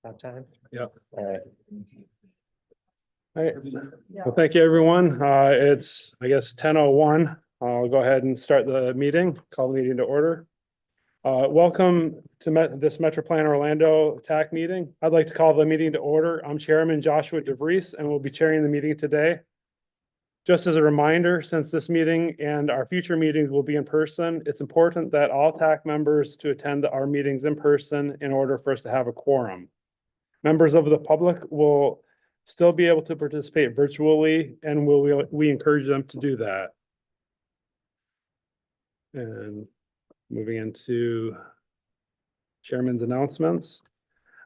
Have time? Yep. All right. All right. Well, thank you, everyone. It's, I guess, 10:01. I'll go ahead and start the meeting, call the meeting to order. Welcome to this Metro Plan Orlando TAC meeting. I'd like to call the meeting to order. I'm Chairman Joshua DeVries and will be chairing the meeting today. Just as a reminder, since this meeting and our future meetings will be in person, it's important that all TAC members to attend our meetings in person in order for us to have a quorum. Members of the public will still be able to participate virtually, and we encourage them to do that. And moving into chairman's announcements.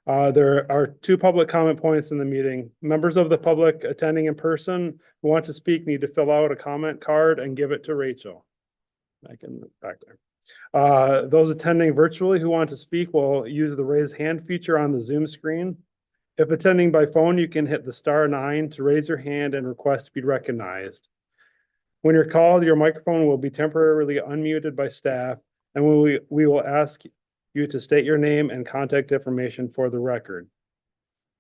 There are two public comment points in the meeting. Members of the public attending in person who want to speak need to fill out a comment card and give it to Rachel. I can back there. Those attending virtually who want to speak will use the raise hand feature on the Zoom screen. If attending by phone, you can hit the *9 to raise your hand and request to be recognized. When you're called, your microphone will be temporarily unmuted by staff, and we will ask you to state your name and contact information for the record.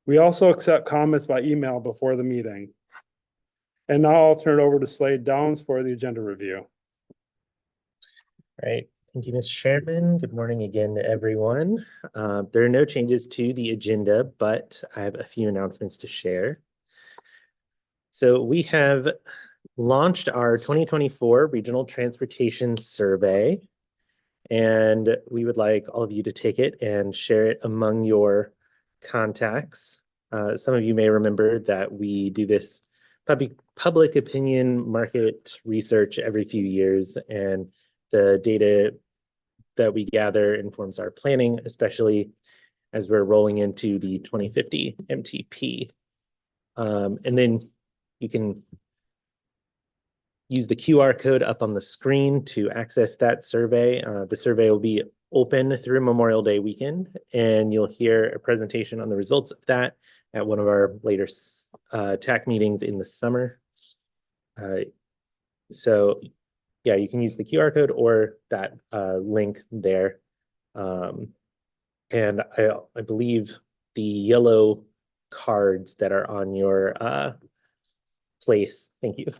We also accept comments by email before the meeting. And now I'll turn it over to Slade Downs for the agenda review. All right. Thank you, Mr. Chairman. Good morning again to everyone. There are no changes to the agenda, but I have a few announcements to share. So we have launched our 2024 Regional Transportation Survey, and we would like all of you to take it and share it among your contacts. Some of you may remember that we do this public opinion market research every few years, and the data that we gather informs our planning, especially as we're rolling into the 2050 MTP. And then you can use the QR code up on the screen to access that survey. The survey will be open through Memorial Day weekend, and you'll hear a presentation on the results of that at one of our later TAC meetings in the summer. So yeah, you can use the QR code or that link there. And I believe the yellow cards that are on your place, thank you.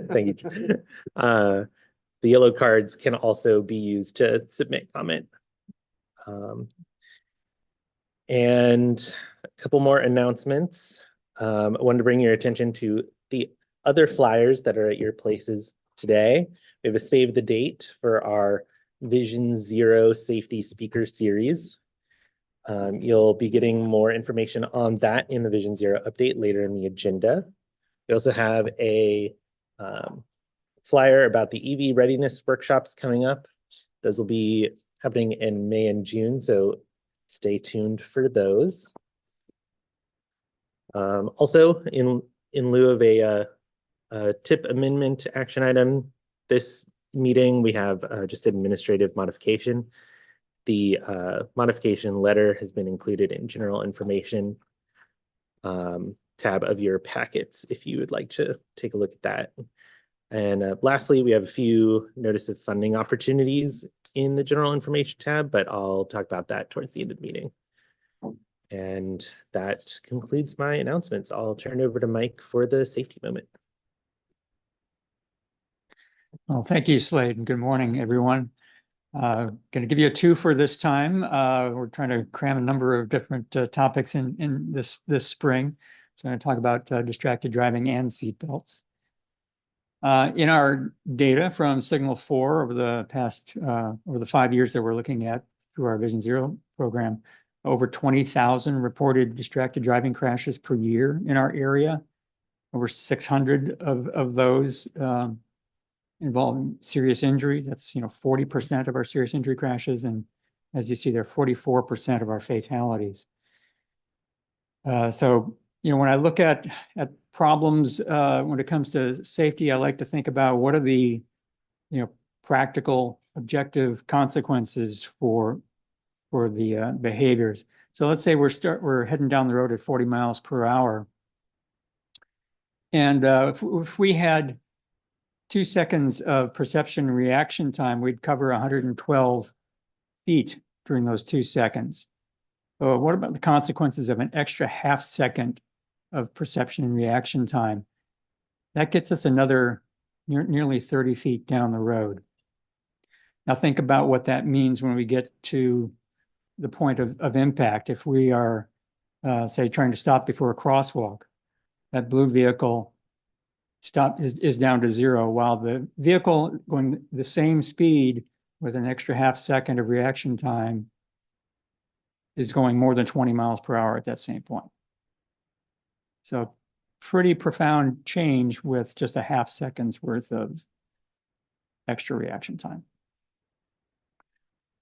Thank you. The yellow cards can also be used to submit comment. And a couple more announcements. I wanted to bring your attention to the other flyers that are at your places today. We have a save the date for our Vision Zero Safety Speaker Series. You'll be getting more information on that in the Vision Zero update later in the agenda. We also have a flyer about the EV readiness workshops coming up. Those will be happening in May and June, so stay tuned for those. Also, in lieu of a tip amendment action item, this meeting we have just administrative modification. The modification letter has been included in general information tab of your packets if you would like to take a look at that. And lastly, we have a few notice of funding opportunities in the general information tab, but I'll talk about that towards the end of the meeting. And that concludes my announcements. I'll turn it over to Mike for the safety moment. Well, thank you, Slade, and good morning, everyone. Going to give you a two for this time. We're trying to cram a number of different topics in this spring. So I'm going to talk about distracted driving and seatbelts. In our data from Signal 4 over the 5 years that we're looking at through our Vision Zero program, over 20,000 reported distracted driving crashes per year in our area. Over 600 of those involving serious injuries. That's 40% of our serious injury crashes, and as you see there, 44% of our fatalities. So when I look at problems when it comes to safety, I like to think about what are the practical, objective consequences for the behaviors. So let's say we're heading down the road at 40 miles per hour, and if we had 2 seconds of perception reaction time, we'd cover 112 feet during those 2 seconds. What about the consequences of an extra half second of perception and reaction time? That gets us another nearly 30 feet down the road. Now think about what that means when we get to the point of impact. If we are, say, trying to stop before a crosswalk, that blue vehicle is down to 0, while the vehicle going the same speed with an extra half second of reaction time is going more than 20 miles per hour at that same point. So pretty profound change with just a half second's worth of extra reaction time.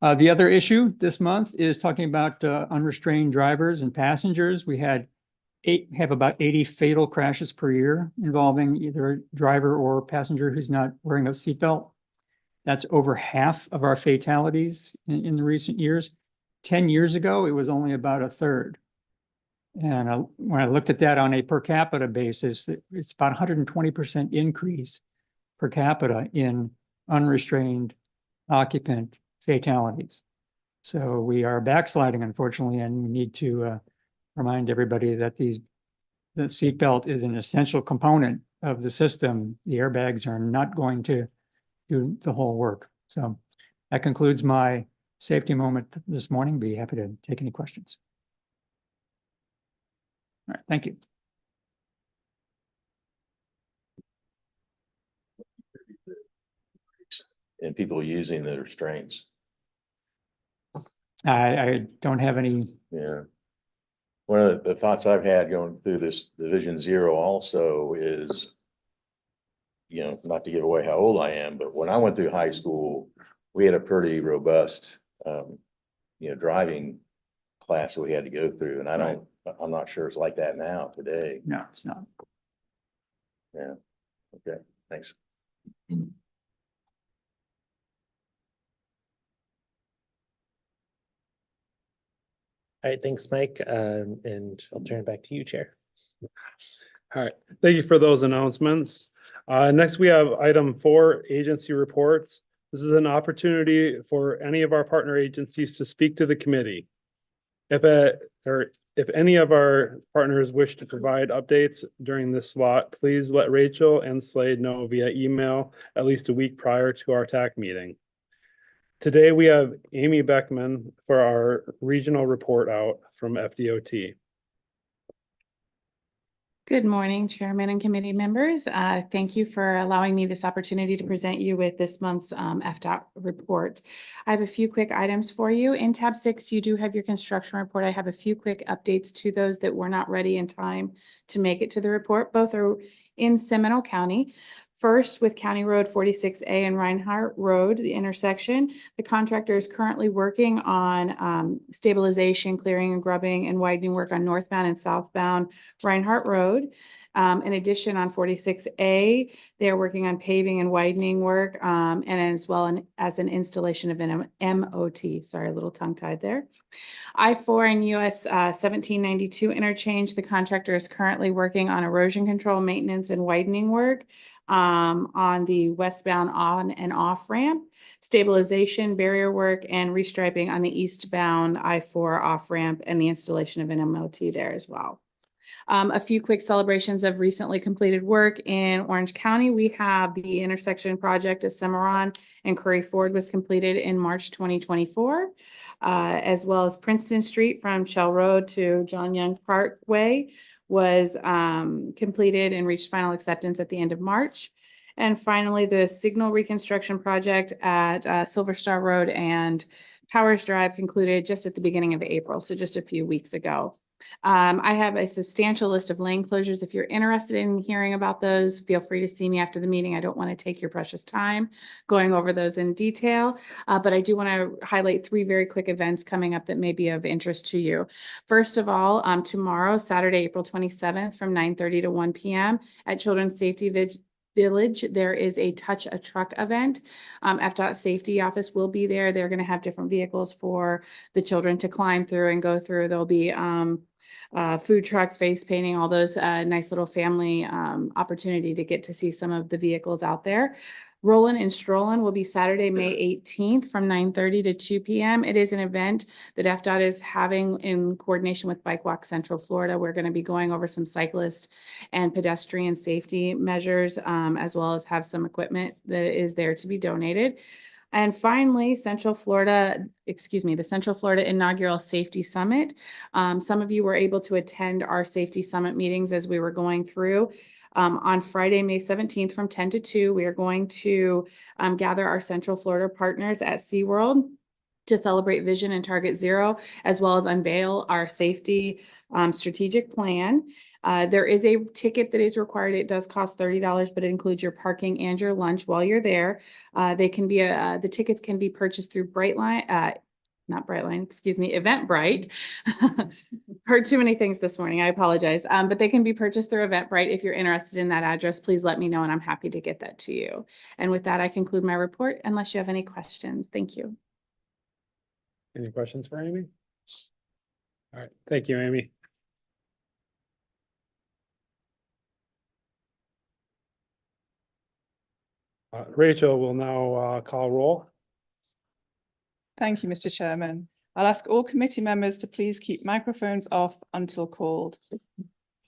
The other issue this month is talking about unrestrained drivers and passengers. We have about 80 fatal crashes per year involving either a driver or passenger who's not wearing a seatbelt. That's over half of our fatalities in the recent years. 10 years ago, it was only about a third. And when I looked at that on a per capita basis, it's about 120% increase per capita in unrestrained occupant fatalities. So we are backsliding, unfortunately, and we need to remind everybody that the seatbelt is an essential component of the system. The airbags are not going to do the whole work. So that concludes my safety moment this morning. Be happy to take any questions. All right, thank you. And people using the restraints. I don't have any. Yeah. One of the thoughts I've had going through this Division 0 also is, not to give away how old I am, but when I went through high school, we had a pretty robust, driving class that we had to go through. And I'm not sure it's like that now today. No, it's not. Yeah. Okay. Thanks. All right, thanks, Mike. And I'll turn it back to you, Chair. All right, thank you for those announcements. Next, we have item 4, agency reports. This is an opportunity for any of our partner agencies to speak to the committee. If any of our partners wish to provide updates during this slot, please let Rachel and Slade know via email at least a week prior to our TAC meeting. Today, we have Amy Beckman for our regional report out from FDOT. Good morning, Chairman and committee members. Thank you for allowing me this opportunity to present you with this month's FDOT report. I have a few quick items for you. In tab 6, you do have your construction report. I have a few quick updates to those that were not ready in time to make it to the report. Both are in Seminole County. First, with County Road 46A and Reinhardt Road, the intersection, the contractor is currently working on stabilization, clearing and grubbing and widening work on northbound and southbound Reinhardt Road. In addition, on 46A, they're working on paving and widening work, and as well as an installation of an MOT. Sorry, a little tongue-tied there. I-4 and US 1792 interchange, the contractor is currently working on erosion control, maintenance, and widening work on the westbound on and off ramp, stabilization, barrier work, and restriping on the eastbound I-4 off ramp, and the installation of an MOT there as well. A few quick celebrations of recently completed work in Orange County. We have the intersection project at Cimarron and Curry Ford was completed in March 2024, as well as Princeton Street from Shell Road to John Young Parkway was completed and reached final acceptance at the end of March. And finally, the signal reconstruction project at Silver Star Road and Powers Drive concluded just at the beginning of April, so just a few weeks ago. I have a substantial list of lane closures. If you're interested in hearing about those, feel free to see me after the meeting. I don't want to take your precious time going over those in detail, but I do want to highlight 3 very quick events coming up that may be of interest to you. First of all, tomorrow, Saturday, April 27th from 9:30 to 1 p.m. at Children's Safety Village, there is a Touch a Truck event. FDOT Safety Office will be there. They're going to have different vehicles for the children to climb through and go through. There'll be food trucks, face painting, all those nice little family opportunity to get to see some of the vehicles out there. Rollin' and Strollin' will be Saturday, May 18th from 9:30 to 2 p.m. It is an event that FDOT is having in coordination with Bike Walk Central Florida. We're going to be going over some cyclist and pedestrian safety measures, as well as have some equipment that is there to be donated. And finally, the Central Florida Inaugural Safety Summit. Some of you were able to attend our Safety Summit meetings as we were going through. On Friday, May 17th from 10 to 2, we are going to gather our Central Florida partners at SeaWorld to celebrate Vision and Target Zero, as well as unveil our safety strategic plan. There is a ticket that is required. It does cost $30, but it includes your parking and your lunch while you're there. The tickets can be purchased through Eventbrite. Heard too many things this morning. I apologize. But they can be purchased through Eventbrite. If you're interested in that address, please let me know and I'm happy to get that to you. And with that, I conclude my report unless you have any questions. Thank you. Any questions for Amy? All right, thank you, Amy. Rachel will now call roll. Thank you, Mr. Chairman. I'll ask all committee members to please keep microphones off until called.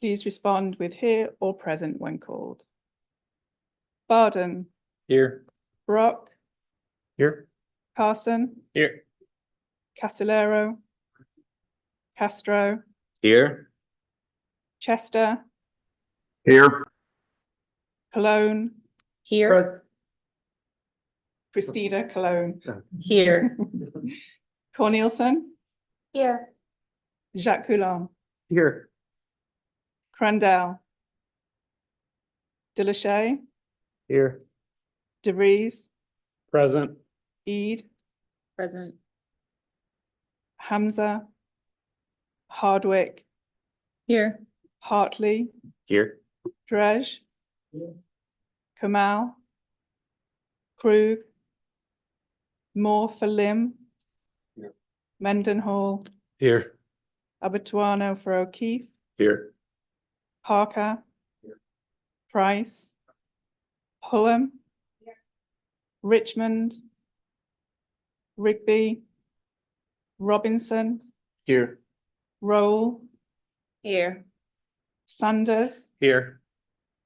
Please respond with here or present when called. Barden, Here. Brock, Here. Carson, Here. Castellero, Castro, Here. Chester, Here. Cologne, Here. Christina Cologne, Here. Cornelison, Here. Jacques Coulon, Here. Crandell, Delachey, Here. DeVries, Present. Ede, Present. Hamza, Hardwick, Here. Hartley, Here. Drej, Kamal, Krug, Moore for Lim, Here. Mendenhall, Here. Abatuano for O'Keefe, Here. Parker, Here. Price, Hullum, Richmond, Rigby, Robinson, Here. Roll, Here. Sanders, Here.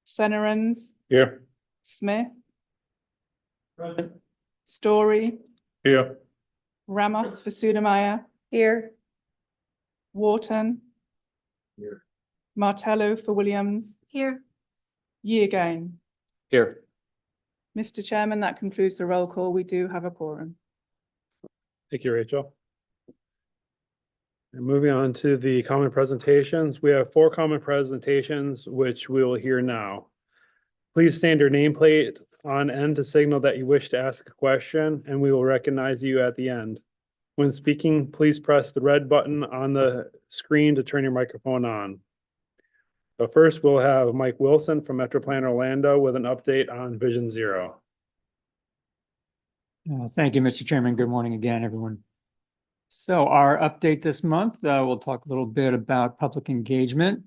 Senerans, Here. Smith, Story, Here. Ramos for Sudamaya, Here. Wharton, Here. Martello for Williams, Here. Yeargain. Here. Mr. Chairman, that concludes the roll call. We do have a quorum. Thank you, Rachel. And moving on to the common presentations, we have 4 common presentations, which we will hear now. Please stand your nameplate on end to signal that you wish to ask a question, and we will recognize you at the end. When speaking, please press the red button on the screen to turn your microphone on. So first, we'll have Mike Wilson from Metroplan Orlando with an update on Vision Zero. Thank you, Mr. Chairman. Good morning again, everyone. So our update this month, we'll talk a little bit about public engagement.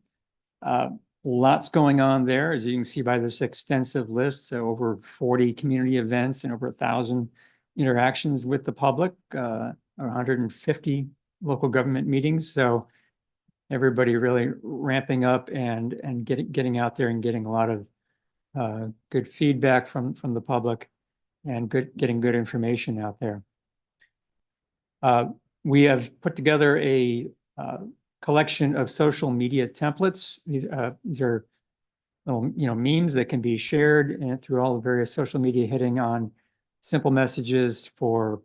Lots going on there, as you can see by this extensive list. So over 40 community events and over 1,000 interactions with the public, 150 local government meetings. So everybody really ramping up and getting out there and getting a lot of good feedback from the public and getting good information out there. We have put together a collection of social media templates. These are little, memes that can be shared and through all the various social media, hitting on simple messages for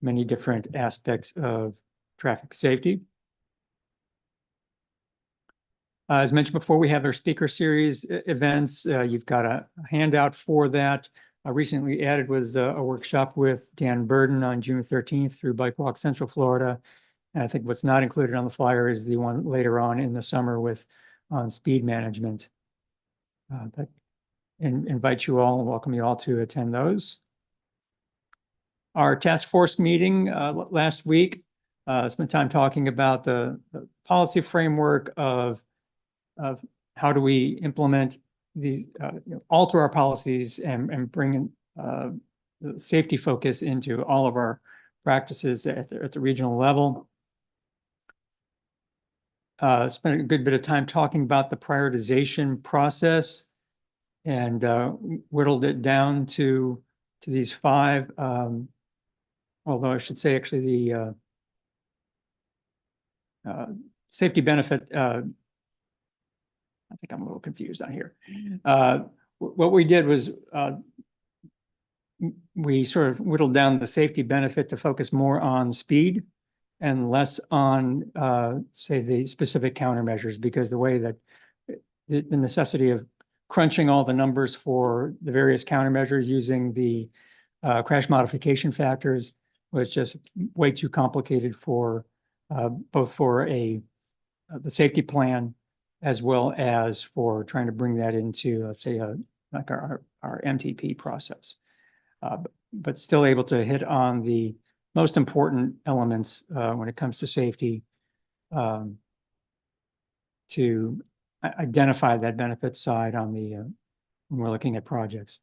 many different aspects of traffic safety. As mentioned before, we have our speaker series events. You've got a handout for that. Recently added was a workshop with Dan Burden on June 13th through Bike Walk Central Florida. And I think what's not included on the flyer is the one later on in the summer on speed management. But invite you all and welcome you all to attend those. Our task force meeting last week, spent time talking about the policy framework of how do we implement these, alter our policies and bring in the safety focus into all of our practices at the regional level. Spent a good bit of time talking about the prioritization process and whittled it down to these 5. Although I should say actually the safety benefit, I think I'm a little confused on here. What we did was we sort of whittled down the safety benefit to focus more on speed and less on, say, the specific countermeasures, because the way that the necessity of crunching all the numbers for the various countermeasures using the crash modification factors was just way too complicated for both for the safety plan as well as for trying to bring that into, let's say, like our MTP process. But still able to hit on the most important elements when it comes to safety, to identify that benefit side on the when we're looking at projects.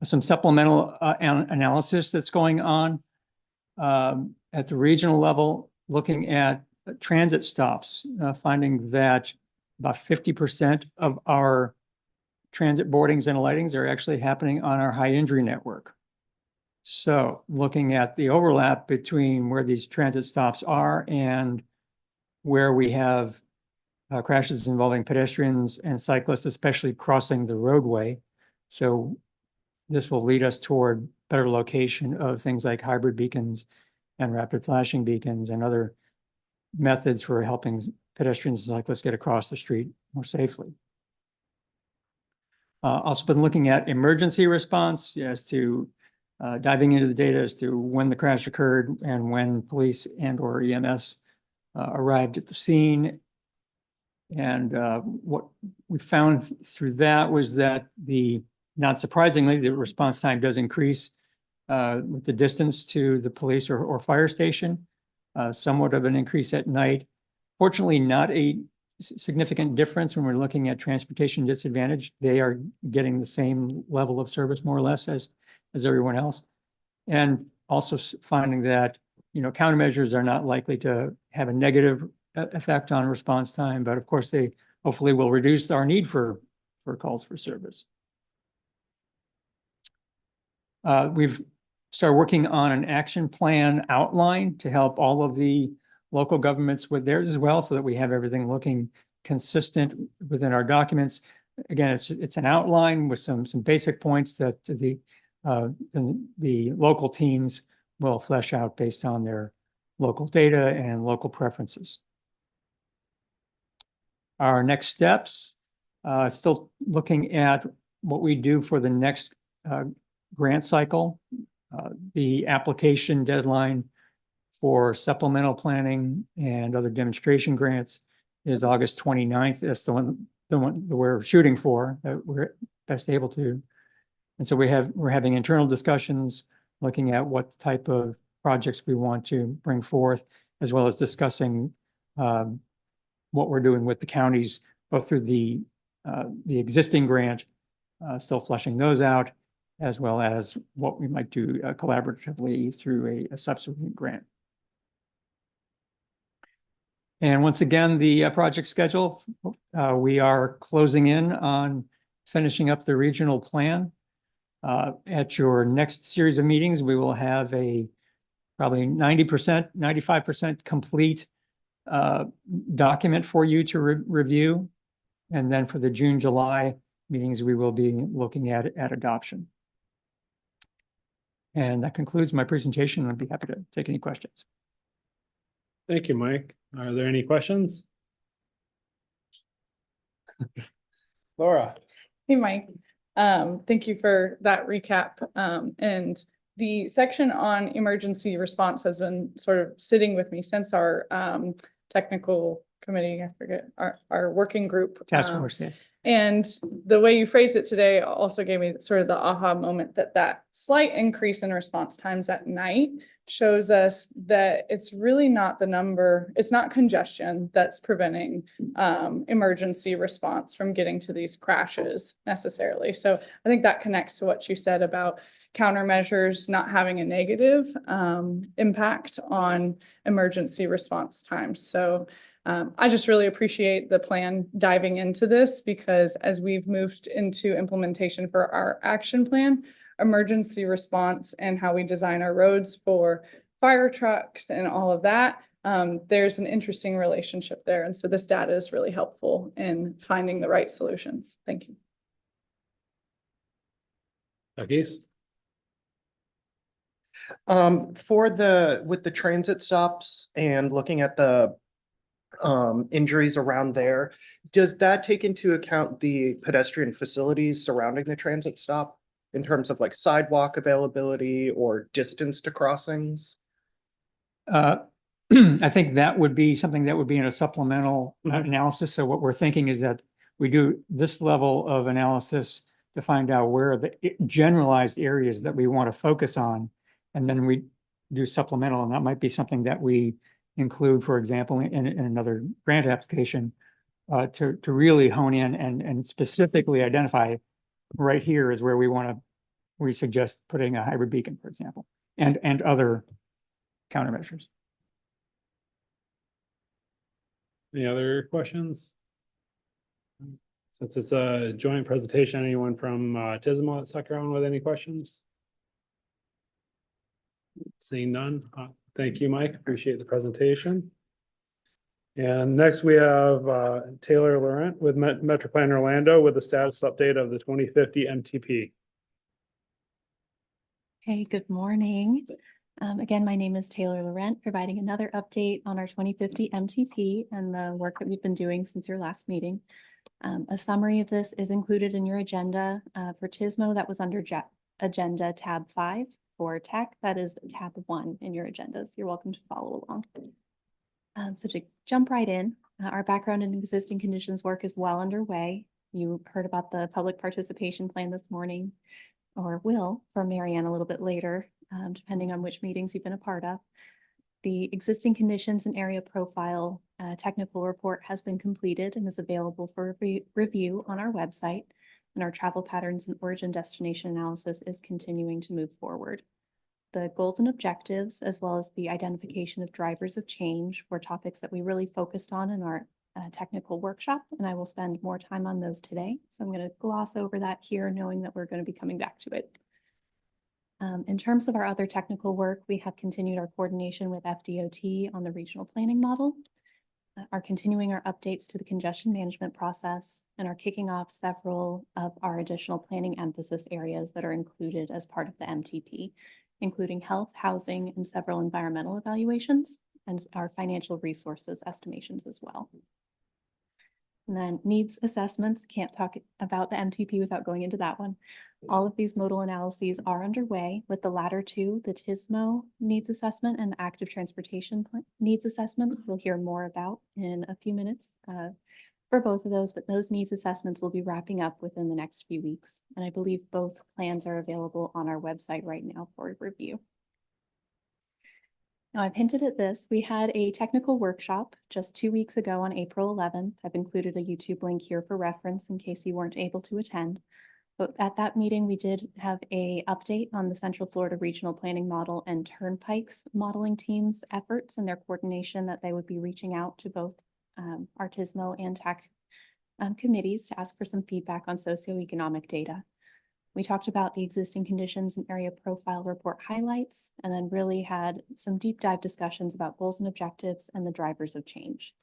Some supplemental analysis that's going on at the regional level, looking at transit stops, finding that about 50% of our transit boardings and lightings are actually happening on our high injury network. So looking at the overlap between where these transit stops are and where we have crashes involving pedestrians and cyclists, especially crossing the roadway. So this will lead us toward better location of things like hybrid beacons and rapid flashing beacons and other methods for helping pedestrians and cyclists get across the street more safely. Also been looking at emergency response as to diving into the data as to when the crash occurred and when police and or EMS arrived at the scene. And what we found through that was that not surprisingly, the response time does increase with the distance to the police or fire station, somewhat of an increase at night. Fortunately, not a significant difference when we're looking at transportation disadvantage. They are getting the same level of service more or less as everyone else. And also finding that, countermeasures are not likely to have a negative effect on response time, but of course they hopefully will reduce our need for calls for service. We've started working on an action plan outline to help all of the local governments with theirs as well, so that we have everything looking consistent within our documents. Again, it's an outline with some basic points that the local teams will flesh out based on their local data and local preferences. Our next steps, still looking at what we do for the next grant cycle. The application deadline for supplemental planning and other demonstration grants is August 29th. That's the one that we're shooting for, that we're best able to. And so we're having internal discussions, looking at what type of projects we want to bring forth, as well as discussing what we're doing with the counties, both through the existing grant, still fleshing those out, as well as what we might do collaboratively through a subsequent grant. And once again, the project schedule, we are closing in on finishing up the regional plan. At your next series of meetings, we will have a probably 90%, 95% complete document for you to review. And then for the June, July meetings, we will be looking at adoption. And that concludes my presentation. I'd be happy to take any questions. Thank you, Mike. Are there any questions? Laura. Hey, Mike. Thank you for that recap. And the section on emergency response has been sort of sitting with me since our technical committee, I forget, our working group. Task force, yes. And the way you phrased it today also gave me sort of the aha moment that slight increase in response times at night shows us that it's really not the number, it's not congestion that's preventing emergency response from getting to these crashes necessarily. So I think that connects to what you said about countermeasures not having a negative impact on emergency response times. So I just really appreciate the plan diving into this, because as we've moved into implementation for our action plan, emergency response and how we design our roads for fire trucks and all of that, there's an interesting relationship there. And so this data is really helpful in finding the right solutions. Thank you. Becky? With the transit stops and looking at the injuries around there, does that take into account the pedestrian facilities surrounding the transit stop in terms of like sidewalk availability or distance to crossings? I think that would be something that would be in a supplemental Mhm. analysis. So what we're thinking is that we do this level of analysis to find out where the generalized areas that we want to focus on. And then we do supplemental, and that might be something that we include, for example, in another grant application to really hone in and specifically identify right here is where we suggest putting a hybrid beacon, for example, and other countermeasures. Any other questions? Since it's a joint presentation, anyone from TISMO that stuck around with any questions? Seeing none, thank you, Mike. Appreciate the presentation. And next we have Taylor Laurent with MetroPlan Orlando with the status update of the 2050 MTP. Hey, good morning. Again, my name is Taylor Laurent, providing another update on our 2050 MTP and the work that we've been doing since your last meeting. A summary of this is included in your agenda. For TISMO, that was under agenda tab 5. For TAC, that is tab 1 in your agendas. You're welcome to follow along. So to jump right in, our background in existing conditions work is well underway. You heard about the public participation plan this morning, or will from Marianne a little bit later, depending on which meetings you've been a part of. The existing conditions and area profile technical report has been completed and is available for review on our website. And our travel patterns and origin destination analysis is continuing to move forward. The goals and objectives, as well as the identification of drivers of change, were topics that we really focused on in our technical workshop, and I will spend more time on those today. So I'm going to gloss over that here, knowing that we're going to be coming back to it. In terms of our other technical work, we have continued our coordination with FDOT on the regional planning model, are continuing our updates to the congestion management process, and are kicking off several of our additional planning emphasis areas that are included as part of the MTP, including health, housing, and several environmental evaluations, and our financial resources estimations as well. And then needs assessments, can't talk about the MTP without going into that one. All of these modal analyses are underway, with the latter two, the TISMO needs assessment and active transportation needs assessments, we'll hear more about in a few minutes for both of those, but those needs assessments will be wrapping up within the next few weeks. And I believe both plans are available on our website right now for review. Now, I've hinted at this. We had a technical workshop just 2 weeks ago on April 11th. I've included a YouTube link here for reference in case you weren't able to attend. But at that meeting, we did have an update on the Central Florida Regional Planning Model and Turnpike's modeling team's efforts and their coordination that they would be reaching out to both our TISMO and TAC committees to ask for some feedback on socioeconomic data. We talked about the existing conditions and area profile report highlights, and then really had some deep dive discussions about goals and objectives and the drivers of change,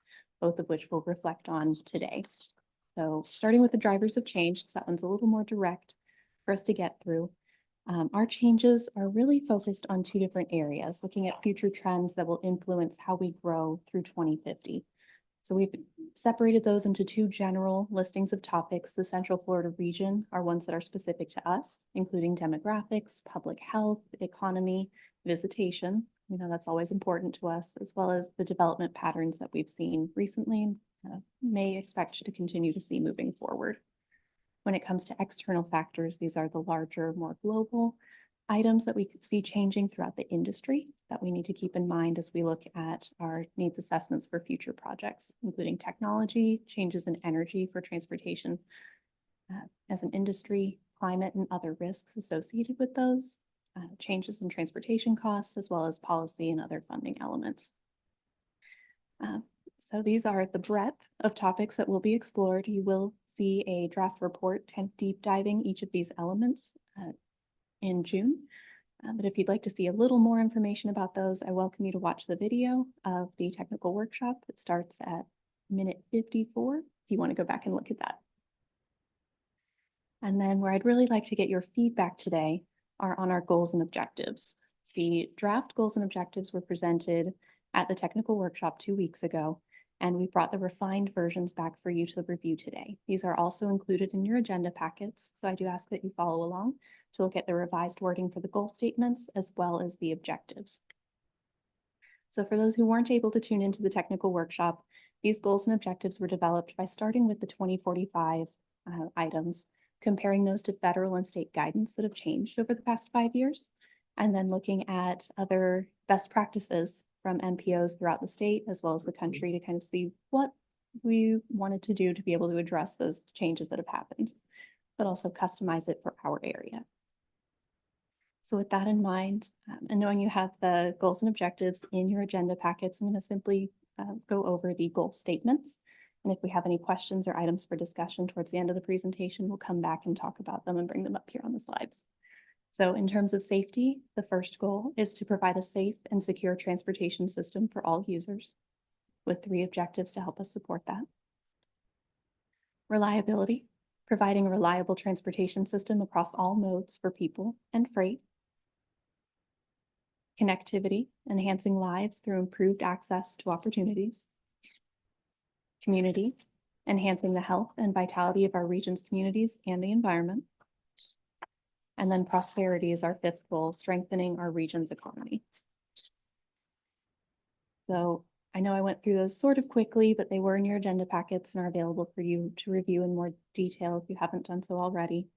both of which we'll reflect on today. So starting with the drivers of change, because that one's a little more direct for us to get through. Our changes are really focused on 2 different areas, looking at future trends that will influence how we grow through 2050. So we've separated those into 2 general listings of topics. The Central Florida region are ones that are specific to us, including demographics, public health, economy, visitation, You know, that's always important to us, as well as the development patterns that we've seen recently and may expect to continue to see moving forward. When it comes to external factors, these are the larger, more global items that we could see changing throughout the industry that we need to keep in mind as we look at our needs assessments for future projects, including technology, changes in energy for transportation as an industry, climate and other risks associated with those, changes in transportation costs, as well as policy and other funding elements. So these are the breadth of topics that will be explored. You will see a draft report kind of deep diving each of these elements in June. But if you'd like to see a little more information about those, I welcome you to watch the video of the technical workshop. It starts at minute 54, if you want to go back and look at that. And then where I'd really like to get your feedback today are on our goals and objectives. The draft goals and objectives were presented at the technical workshop 2 weeks ago, and we brought the refined versions back for you to review today. These are also included in your agenda packets, so I do ask that you follow along to look at the revised wording for the goal statements as well as the objectives. So for those who weren't able to tune into the technical workshop, these goals and objectives were developed by starting with the 2045 items, comparing those to federal and state guidance that have changed over the past 5 years, and then looking at other best practices from MPOs throughout the state as well as the country to kind of see what we wanted to do to be able to address those changes that have happened, but also customize it for our area. So with that in mind, and knowing you have the goals and objectives in your agenda packets, I'm going to simply go over the goal statements. And if we have any questions or items for discussion towards the end of the presentation, we'll come back and talk about them and bring them up here on the slides. So in terms of safety, the first goal is to provide a safe and secure transportation system for all users, with 3 objectives to help us support that. Reliability, providing a reliable transportation system across all modes for people and freight. Connectivity, enhancing lives through improved access to opportunities. Community, enhancing the health and vitality of our region's communities and the environment. And then prosperity is our 5th goal, strengthening our region's economy. So I know I went through those sort of quickly, but they were in your agenda packets and are available for you to review in more detail if you haven't done so already.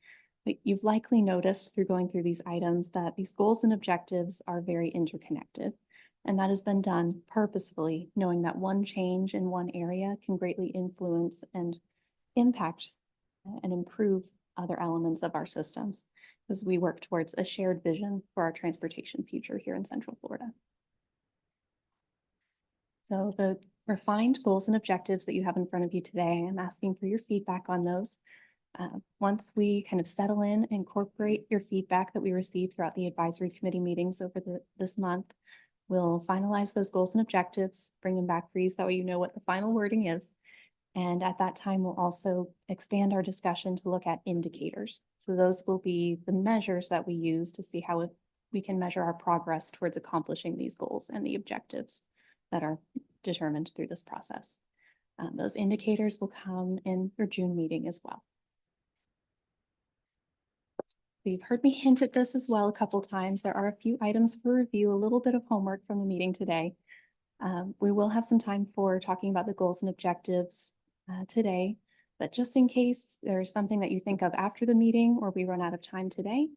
But you've likely noticed through going through these items that these goals and objectives are very interconnected. And that has been done purposefully, knowing that one change in one area can greatly influence and impact and improve other elements of our systems as we work towards a shared vision for our transportation future here in Central Florida. So the refined goals and objectives that you have in front of you today, I'm asking for your feedback on those. Once we kind of settle in, incorporate your feedback that we received throughout the advisory committee meetings over this month, we'll finalize those goals and objectives, bring them back for you so that way you know what the final wording is. And at that time, we'll also expand our discussion to look at indicators. So those will be the measures that we use to see how we can measure our progress towards accomplishing these goals and the objectives that are determined through this process. Those indicators will come in your June meeting as well. You've heard me hint at this as well a couple times. There are a few items for review, a little bit of homework from the meeting today. We will have some time for talking about the goals and objectives today, but just in case there's something that you think of after the meeting or we run out of time today,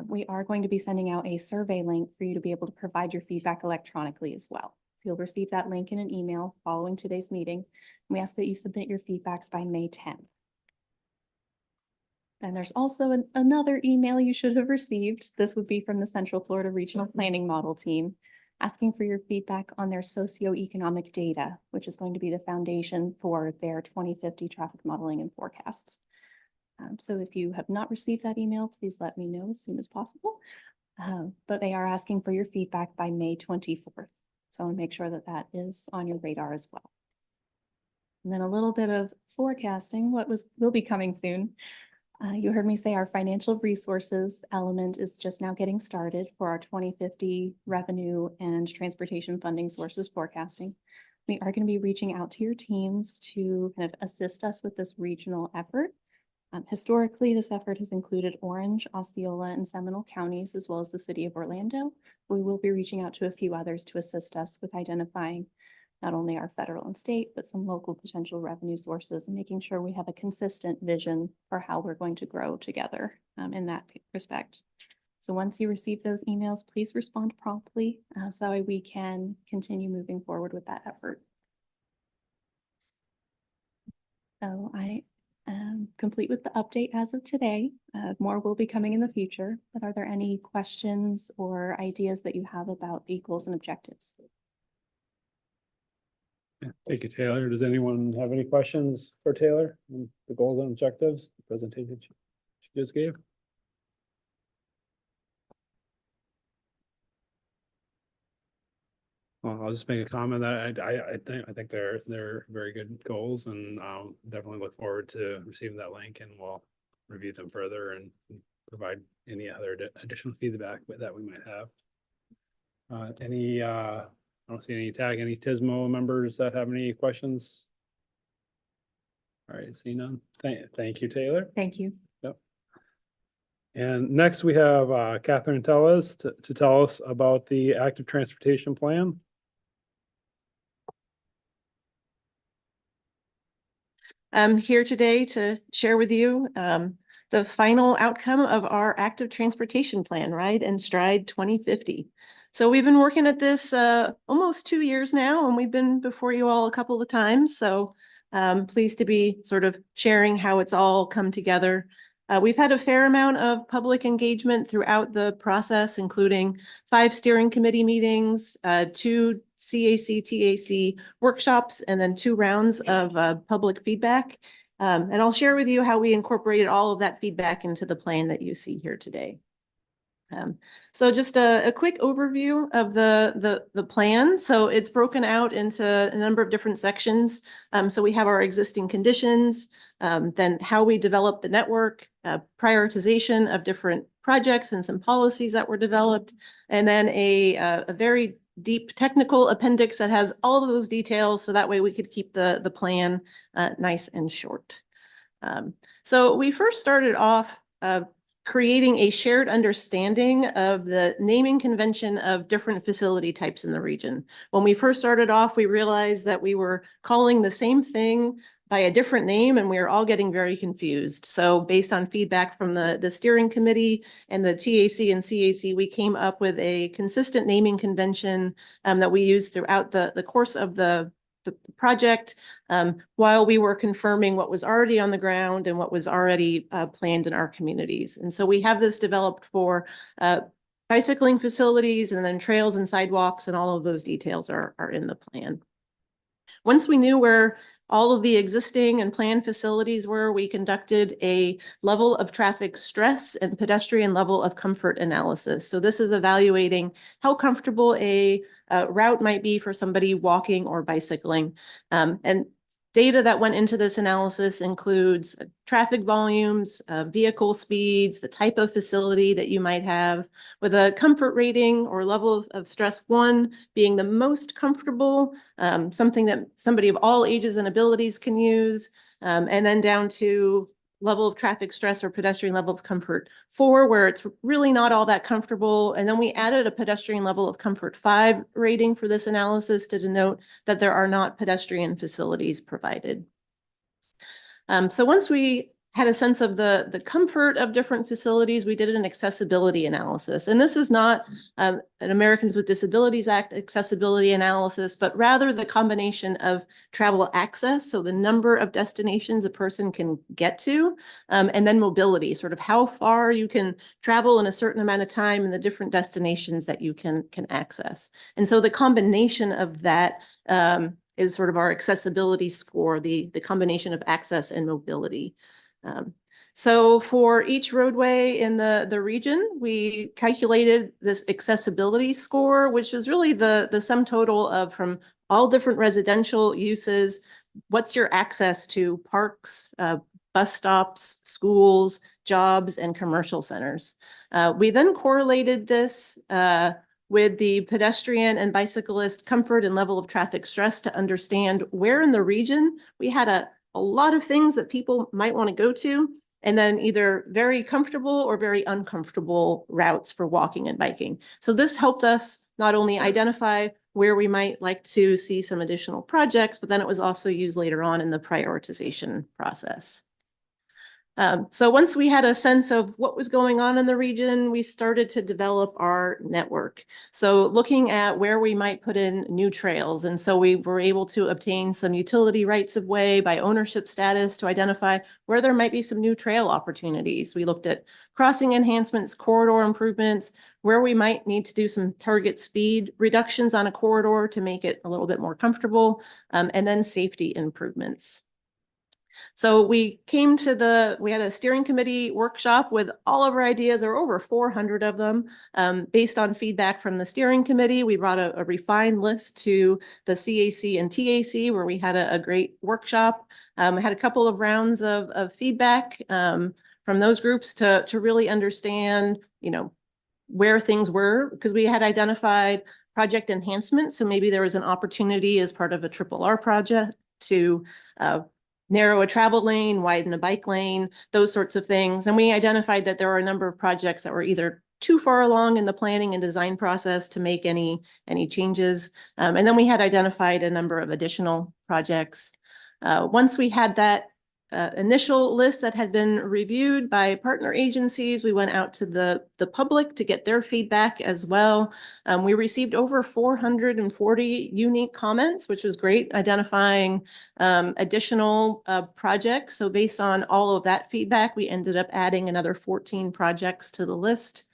we are going to be sending out a survey link for you to be able to provide your feedback electronically as well. So you'll receive that link in an email following today's meeting. We ask that you submit your feedback by May 10th. Then there's also another email you should have received. This would be from the Central Florida Regional Planning Model Team, asking for your feedback on their socioeconomic data, which is going to be the foundation for their 2050 traffic modeling and forecasts. So if you have not received that email, please let me know as soon as possible. But they are asking for your feedback by May 24th. So I want to make sure that that is on your radar as well. And then a little bit of forecasting, what will be coming soon. You heard me say our financial resources element is just now getting started for our 2050 revenue and transportation funding sources forecasting. We are going to be reaching out to your teams to kind of assist us with this regional effort. Historically, this effort has included Orange, Osceola, and Seminole counties, as well as the city of Orlando. We will be reaching out to a few others to assist us with identifying not only our federal and state, but some local potential revenue sources and making sure we have a consistent vision for how we're going to grow together in that respect. So once you receive those emails, please respond promptly so that way we can continue moving forward with that effort. So I am complete with the update as of today. More will be coming in the future, but are there any questions or ideas that you have about the goals and objectives? Yeah, thank you, Taylor. Does anyone have any questions for Taylor on the goals and objectives, the presentation she just gave? Well, I'll just make a comment that I think they're very good goals, and definitely look forward to receiving that link, and we'll review them further and provide any other additional feedback that we might have. I don't see any TAC, any TISMO members that have any questions? All right, see none. Thank you, Taylor. Thank you. And next we have Catherine Tellez to tell us about the active transportation plan. I'm here today to share with you the final outcome of our active transportation plan, Ride and Stride 2050. So we've been working at this almost 2 years now, and we've been before you all a couple of times. So pleased to be sort of sharing how it's all come together. We've had a fair amount of public engagement throughout the process, including 5 steering committee meetings, 2 CAC, TAC workshops, and then 2 rounds of public feedback. And I'll share with you how we incorporated all of that feedback into the plan that you see here today. So just a quick overview of the plan. So it's broken out into a number of different sections. So we have our existing conditions, then how we develop the network, prioritization of different projects and some policies that were developed, and then a very deep technical appendix that has all of those details, so that way we could keep the plan nice and short. So we first started off creating a shared understanding of the naming convention of different facility types in the region. When we first started off, we realized that we were calling the same thing by a different name, and we were all getting very confused. So based on feedback from the steering committee and the TAC and CAC, we came up with a consistent naming convention that we used throughout the course of the project, while we were confirming what was already on the ground and what was already planned in our communities. And so we have this developed for bicycling facilities and then trails and sidewalks, and all of those details are in the plan. Once we knew where all of the existing and planned facilities were, we conducted a level of traffic stress and pedestrian level of comfort analysis. So this is evaluating how comfortable a route might be for somebody walking or bicycling. And data that went into this analysis includes traffic volumes, vehicle speeds, the type of facility that you might have, with a comfort rating or level of stress 1 being the most comfortable, something that somebody of all ages and abilities can use, and then down to level of traffic stress or pedestrian level of comfort 4, where it's really not all that comfortable. And then we added a pedestrian level of comfort 5 rating for this analysis to denote that there are not pedestrian facilities provided. So once we had a sense of the comfort of different facilities, we did an accessibility analysis. And this is not an Americans with Disabilities Act accessibility analysis, but rather the combination of travel access, so the number of destinations a person can get to, and then mobility, sort of how far you can travel in a certain amount of time and the different destinations that you can access. And so the combination of that is sort of our accessibility score, the combination of access and mobility. So for each roadway in the region, we calculated this accessibility score, which was really the sum total of, from all different residential uses, what's your access to parks, bus stops, schools, jobs, and commercial centers. We then correlated this with the pedestrian and bicyclist comfort and level of traffic stress to understand where in the region we had a lot of things that people might want to go to, and then either very comfortable or very uncomfortable routes for walking and biking. So this helped us not only identify where we might like to see some additional projects, but then it was also used later on in the prioritization process. So once we had a sense of what was going on in the region, we started to develop our network. So looking at where we might put in new trails. And so we were able to obtain some utility rights of way by ownership status to identify where there might be some new trail opportunities. We looked at crossing enhancements, corridor improvements, where we might need to do some target speed reductions on a corridor to make it a little bit more comfortable, and then safety improvements. So we had a steering committee workshop with all of our ideas. There were over 400 of them. Based on feedback from the steering committee, we brought a refined list to the CAC and TAC where we had a great workshop. We had a couple of rounds of feedback from those groups to really understand, where things were, because we had identified project enhancement. So maybe there was an opportunity as part of a RRR project to narrow a travel lane, widen a bike lane, those sorts of things. And we identified that there were a number of projects that were either too far along in the planning and design process to make any changes. And then we had identified a number of additional projects. Once we had that initial list that had been reviewed by partner agencies, we went out to the public to get their feedback as well. We received over 440 unique comments, which was great, identifying additional projects. So based on all of that feedback, we ended up adding another 14 projects to the list.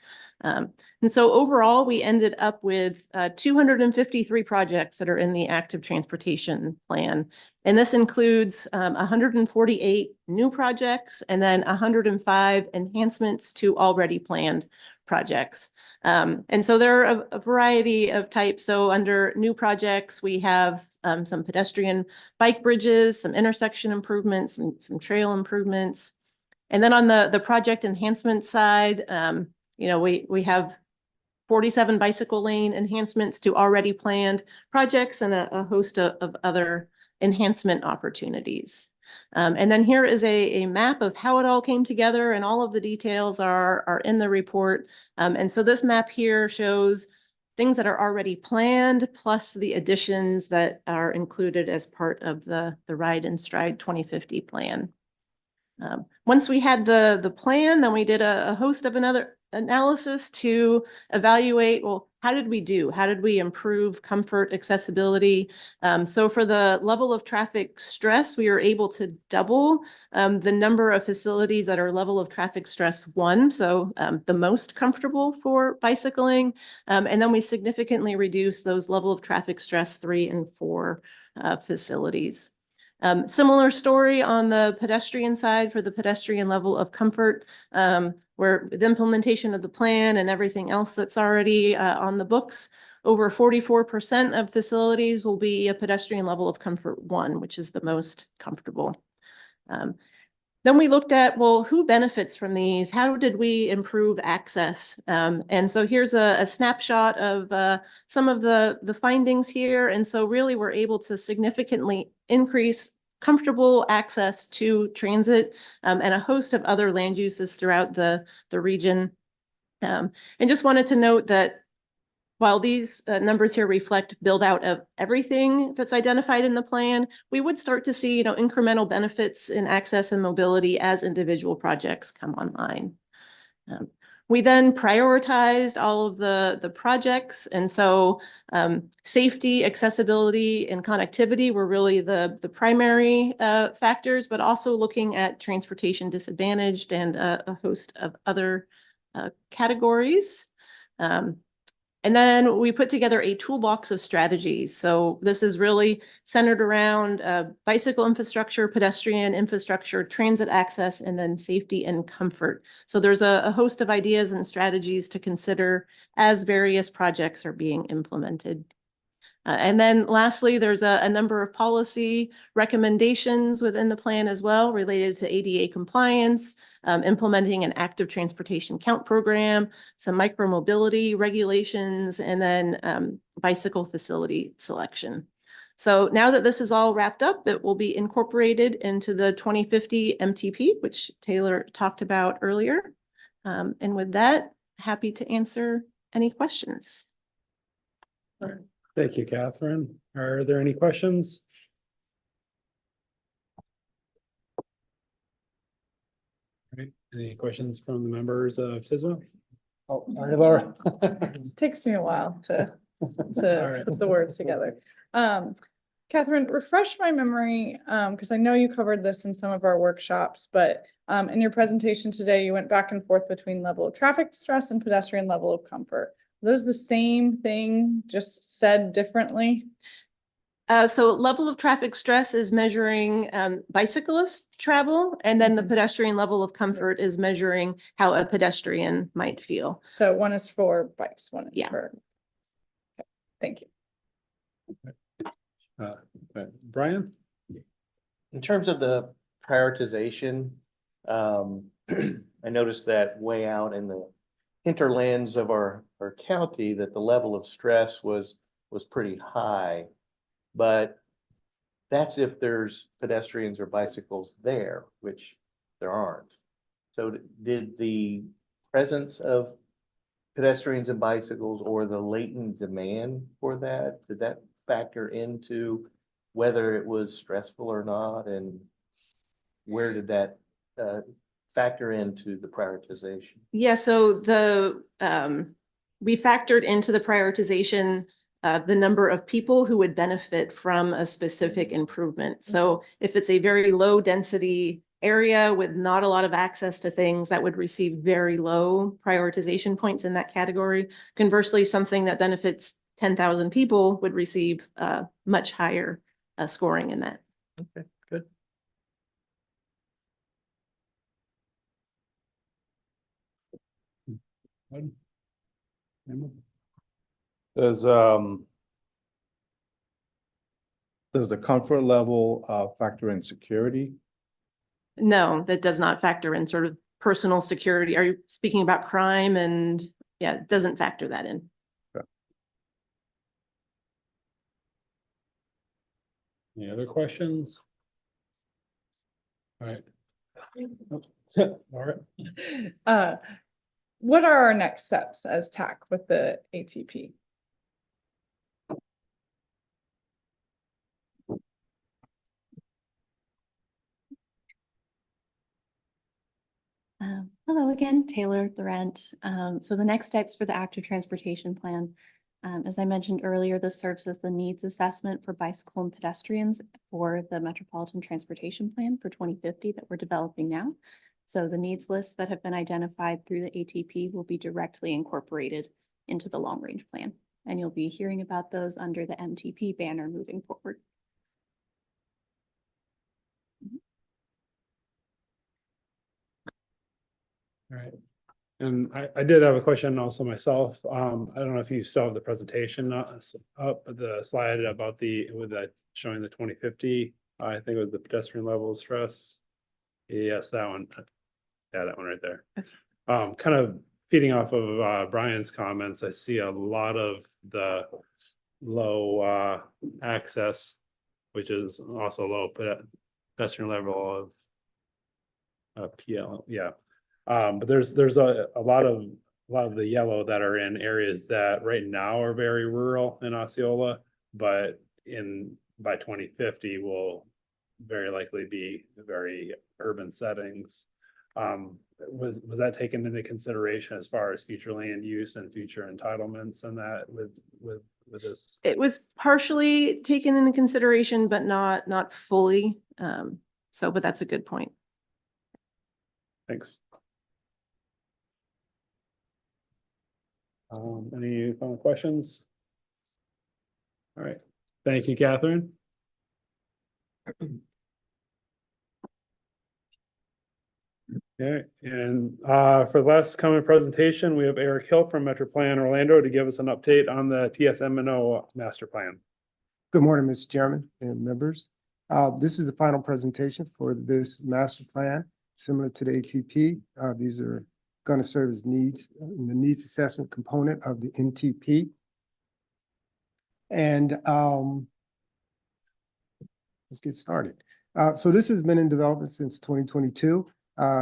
And so overall, we ended up with 253 projects that are in the active transportation plan. And this includes 148 new projects and then 105 enhancements to already planned projects. And so there are a variety of types. So under new projects, we have some pedestrian bike bridges, some intersection improvements, some trail improvements. And then on the project enhancement side, we have 47 bicycle lane enhancements to already planned projects and a host of other enhancement opportunities. And then here is a map of how it all came together, and all of the details are in the report. And so this map here shows things that are already planned, plus the additions that are included as part of the Ride and Stride 2050 plan. Once we had the plan, then we did a host of another analysis to evaluate, well, how did we do? How did we improve comfort, accessibility? So for the level of traffic stress, we were able to double the number of facilities that are level of traffic stress 1, so the most comfortable for bicycling. And then we significantly reduced those level of traffic stress 3 and 4 facilities. Similar story on the pedestrian side for the pedestrian level of comfort, where the implementation of the plan and everything else that's already on the books, over 44% of facilities will be a pedestrian level of comfort 1, which is the most comfortable. Then we looked at, well, who benefits from these? How did we improve access? And so here's a snapshot of some of the findings here. And so really we're able to significantly increase comfortable access to transit and a host of other land uses throughout the region. And just wanted to note that while these numbers here reflect build out of everything that's identified in the plan, we would start to see, incremental benefits in access and mobility as individual projects come online. We then prioritized all of the projects. And so safety, accessibility, and connectivity were really the primary factors, but also looking at transportation disadvantaged and a host of other categories. And then we put together a toolbox of strategies. So this is really centered around bicycle infrastructure, pedestrian infrastructure, transit access, and then safety and comfort. So there's a host of ideas and strategies to consider as various projects are being implemented. And then lastly, there's a number of policy recommendations within the plan as well related to ADA compliance, implementing an active transportation count program, some micromobility regulations, and then bicycle facility selection. So now that this is all wrapped up, it will be incorporated into the 2050 MTP, which Taylor talked about earlier. And with that, happy to answer any questions. Thank you, Catherine. Are there any questions? Right. Any questions from the members of TISA? Oh, sorry, Laura. Takes me a while to All right. put the words together. Catherine, refresh my memory, because I know you covered this in some of our workshops, but in your presentation today, you went back and forth between level of traffic stress and pedestrian level of comfort. Are those the same thing, just said differently? So level of traffic stress is measuring bicyclist travel, and then the pedestrian level of comfort is measuring how a pedestrian might feel. So one is for bikes, one is Yeah. for. Okay, thank you. Brian? In terms of the prioritization, I noticed that way out in the hinterlands of our county that the level of stress was pretty high. But that's if there's pedestrians or bicycles there, which there aren't. So did the presence of pedestrians and bicycles or the latent demand for that, did that factor into whether it was stressful or not? And where did that factor into the prioritization? Yeah, so we factored into the prioritization the number of people who would benefit from a specific improvement. So if it's a very low density area with not a lot of access to things, that would receive very low prioritization points in that category. Conversely, something that benefits 10,000 people would receive much higher scoring in that. Okay, good. Does the comfort level factor in security? No, that does not factor in sort of personal security. Are you speaking about crime? And yeah, it doesn't factor that in. Any other questions? All right. All right. What are our next steps as TAC with the ATP? Hello again, Taylor Laurent. So the next steps for the active transportation plan, as I mentioned earlier, this serves as the needs assessment for bicycle and pedestrians for the Metropolitan Transportation Plan for 2050 that we're developing now. So the needs lists that have been identified through the ATP will be directly incorporated into the long range plan. And you'll be hearing about those under the MTP banner moving forward. All right. And I did have a question also myself. I don't know if you still have the presentation up, the slide about showing the 2050. I think it was the pedestrian level of stress. Yes, that one. Yeah, that one right there. Okay. Kind of feeding off of Brian's comments, I see a lot of the low access, which is also low pedestrian level of PL. Yeah. But there's a lot of the yellow that are in areas that right now are very rural in Osceola, but by 2050 will very likely be very urban settings. Was that taken into consideration as far as future land use and future entitlements and that with this? It was partially taken into consideration, but not fully. But that's a good point. Thanks. Any final questions? All right. Thank you, Catherine. Okay, and for the last comment presentation, we have Eric Hill from MetroPlan Orlando to give us an update on the TSM&O master plan. Good morning, Mr. Chairman and members. This is the final presentation for this master plan, similar to the ATP. These are going to serve as the needs assessment component of the NTP. And let's get started. So this has been in development since 2022.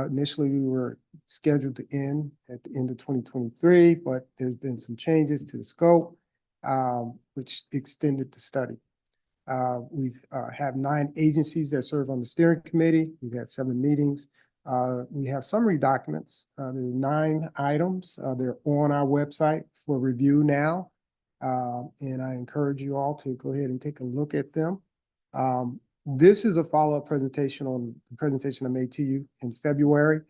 Initially, we were scheduled to end at the end of 2023, but there's been some changes to the scope, which extended the study. We've have 9 agencies that serve on the steering committee. We've had 7 meetings. We have summary documents. There are 9 items. They're on our website for review now. And I encourage you all to go ahead and take a look at them. This is a follow-up presentation on the presentation I made to you in February,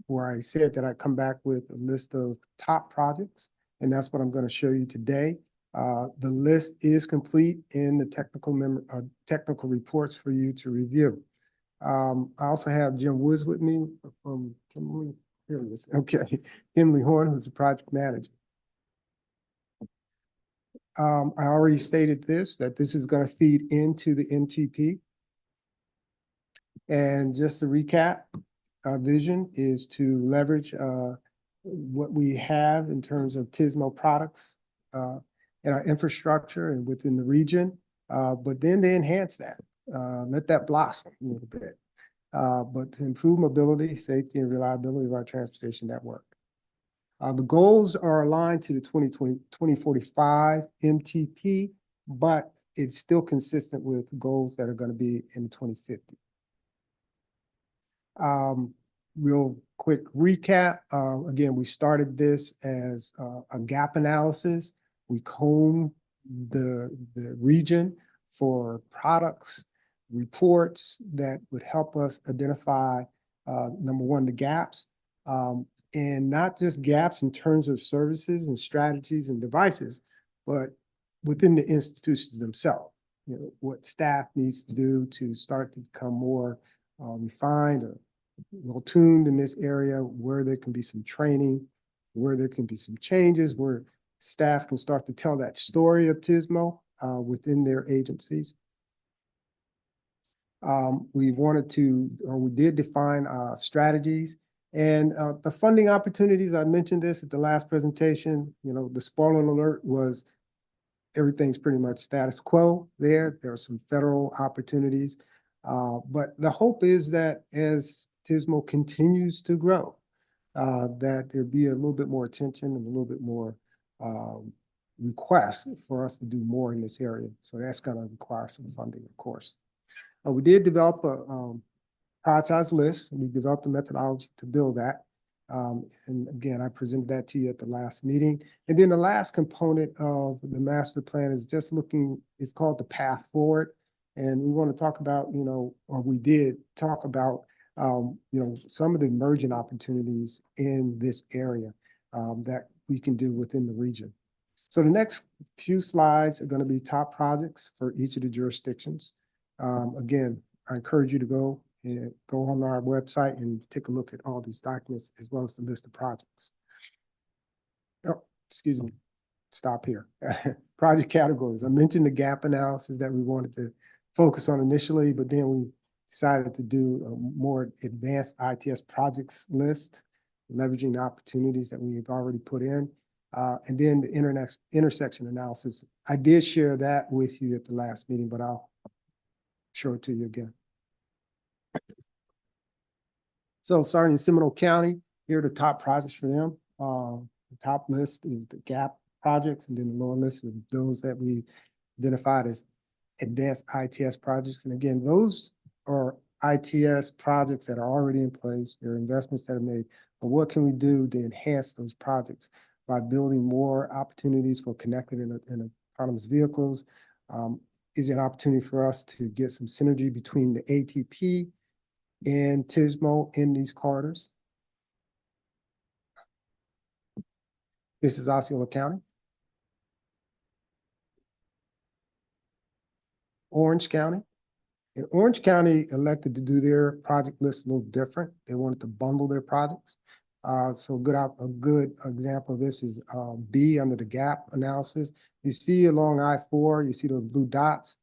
where I said that I'd come back with a list of top projects, and that's what I'm going to show you today. The list is complete in the technical reports for you to review. I also have Jim Woods with me from Kimberly. Here it is. Okay, Kimberly Horn, who's the project manager. I already stated this, that this is going to feed into the MTP. And just to recap, our vision is to leverage what we have in terms of TSMO products in our infrastructure and within the region, but then to enhance that, let that blossom a little bit, but to improve mobility, safety, and reliability of our transportation network. The goals are aligned to the 2045 MTP, but it's still consistent with goals that are going to be in 2050. Real quick recap. Again, we started this as a gap analysis. We combed the region for products, reports that would help us identify, number one, the gaps. And not just gaps in terms of services and strategies and devices, but within the institutions themselves. You know, what staff needs to do to start to become more refined or well-tuned in this area, where there can be some training, where there can be some changes, where staff can start to tell that story of TSMO within their agencies. We did define strategies. And the funding opportunities, I mentioned this at the last presentation, you know, the spoiler alert was everything's pretty much status quo there. There are some federal opportunities. But the hope is that as TSMO continues to grow, that there be a little bit more attention and a little bit more requests for us to do more in this area. So that's going to require some funding, of course. We did develop a prioritized list. We developed a methodology to build that. And again, I presented that to you at the last meeting. And then the last component of the master plan is just looking, it's called the path forward. And we want to talk about, you know, or we did talk about, you know, some of the emerging opportunities in this area that we can do within the region. So the next few slides are going to be top projects for each of the jurisdictions. Again, I encourage you to go on our website and take a look at all these documents as well as the list of projects. Oh, excuse me, stop here. Project categories. I mentioned the gap analysis that we wanted to focus on initially, but then we decided to do a more advanced ITS projects list, leveraging the opportunities that we've already put in. And then the intersection analysis. I did share that with you at the last meeting, but I'll show it to you again. So starting in Seminole County, here are the top projects for them. The top list is the GAP projects, and then the lower list of those that we identified as advanced ITS projects. And again, those are ITS projects that are already in place. There are investments that are made. But what can we do to enhance those projects by building more opportunities for connected and autonomous vehicles? Is it an opportunity for us to get some synergy between the ATP and TSMO in these corridors? This is Osceola County. Orange County. And Orange County elected to do their project list a little different. They wanted to bundle their projects. So a good example of this is B under the gap analysis. You see along I-4, you see those blue dots.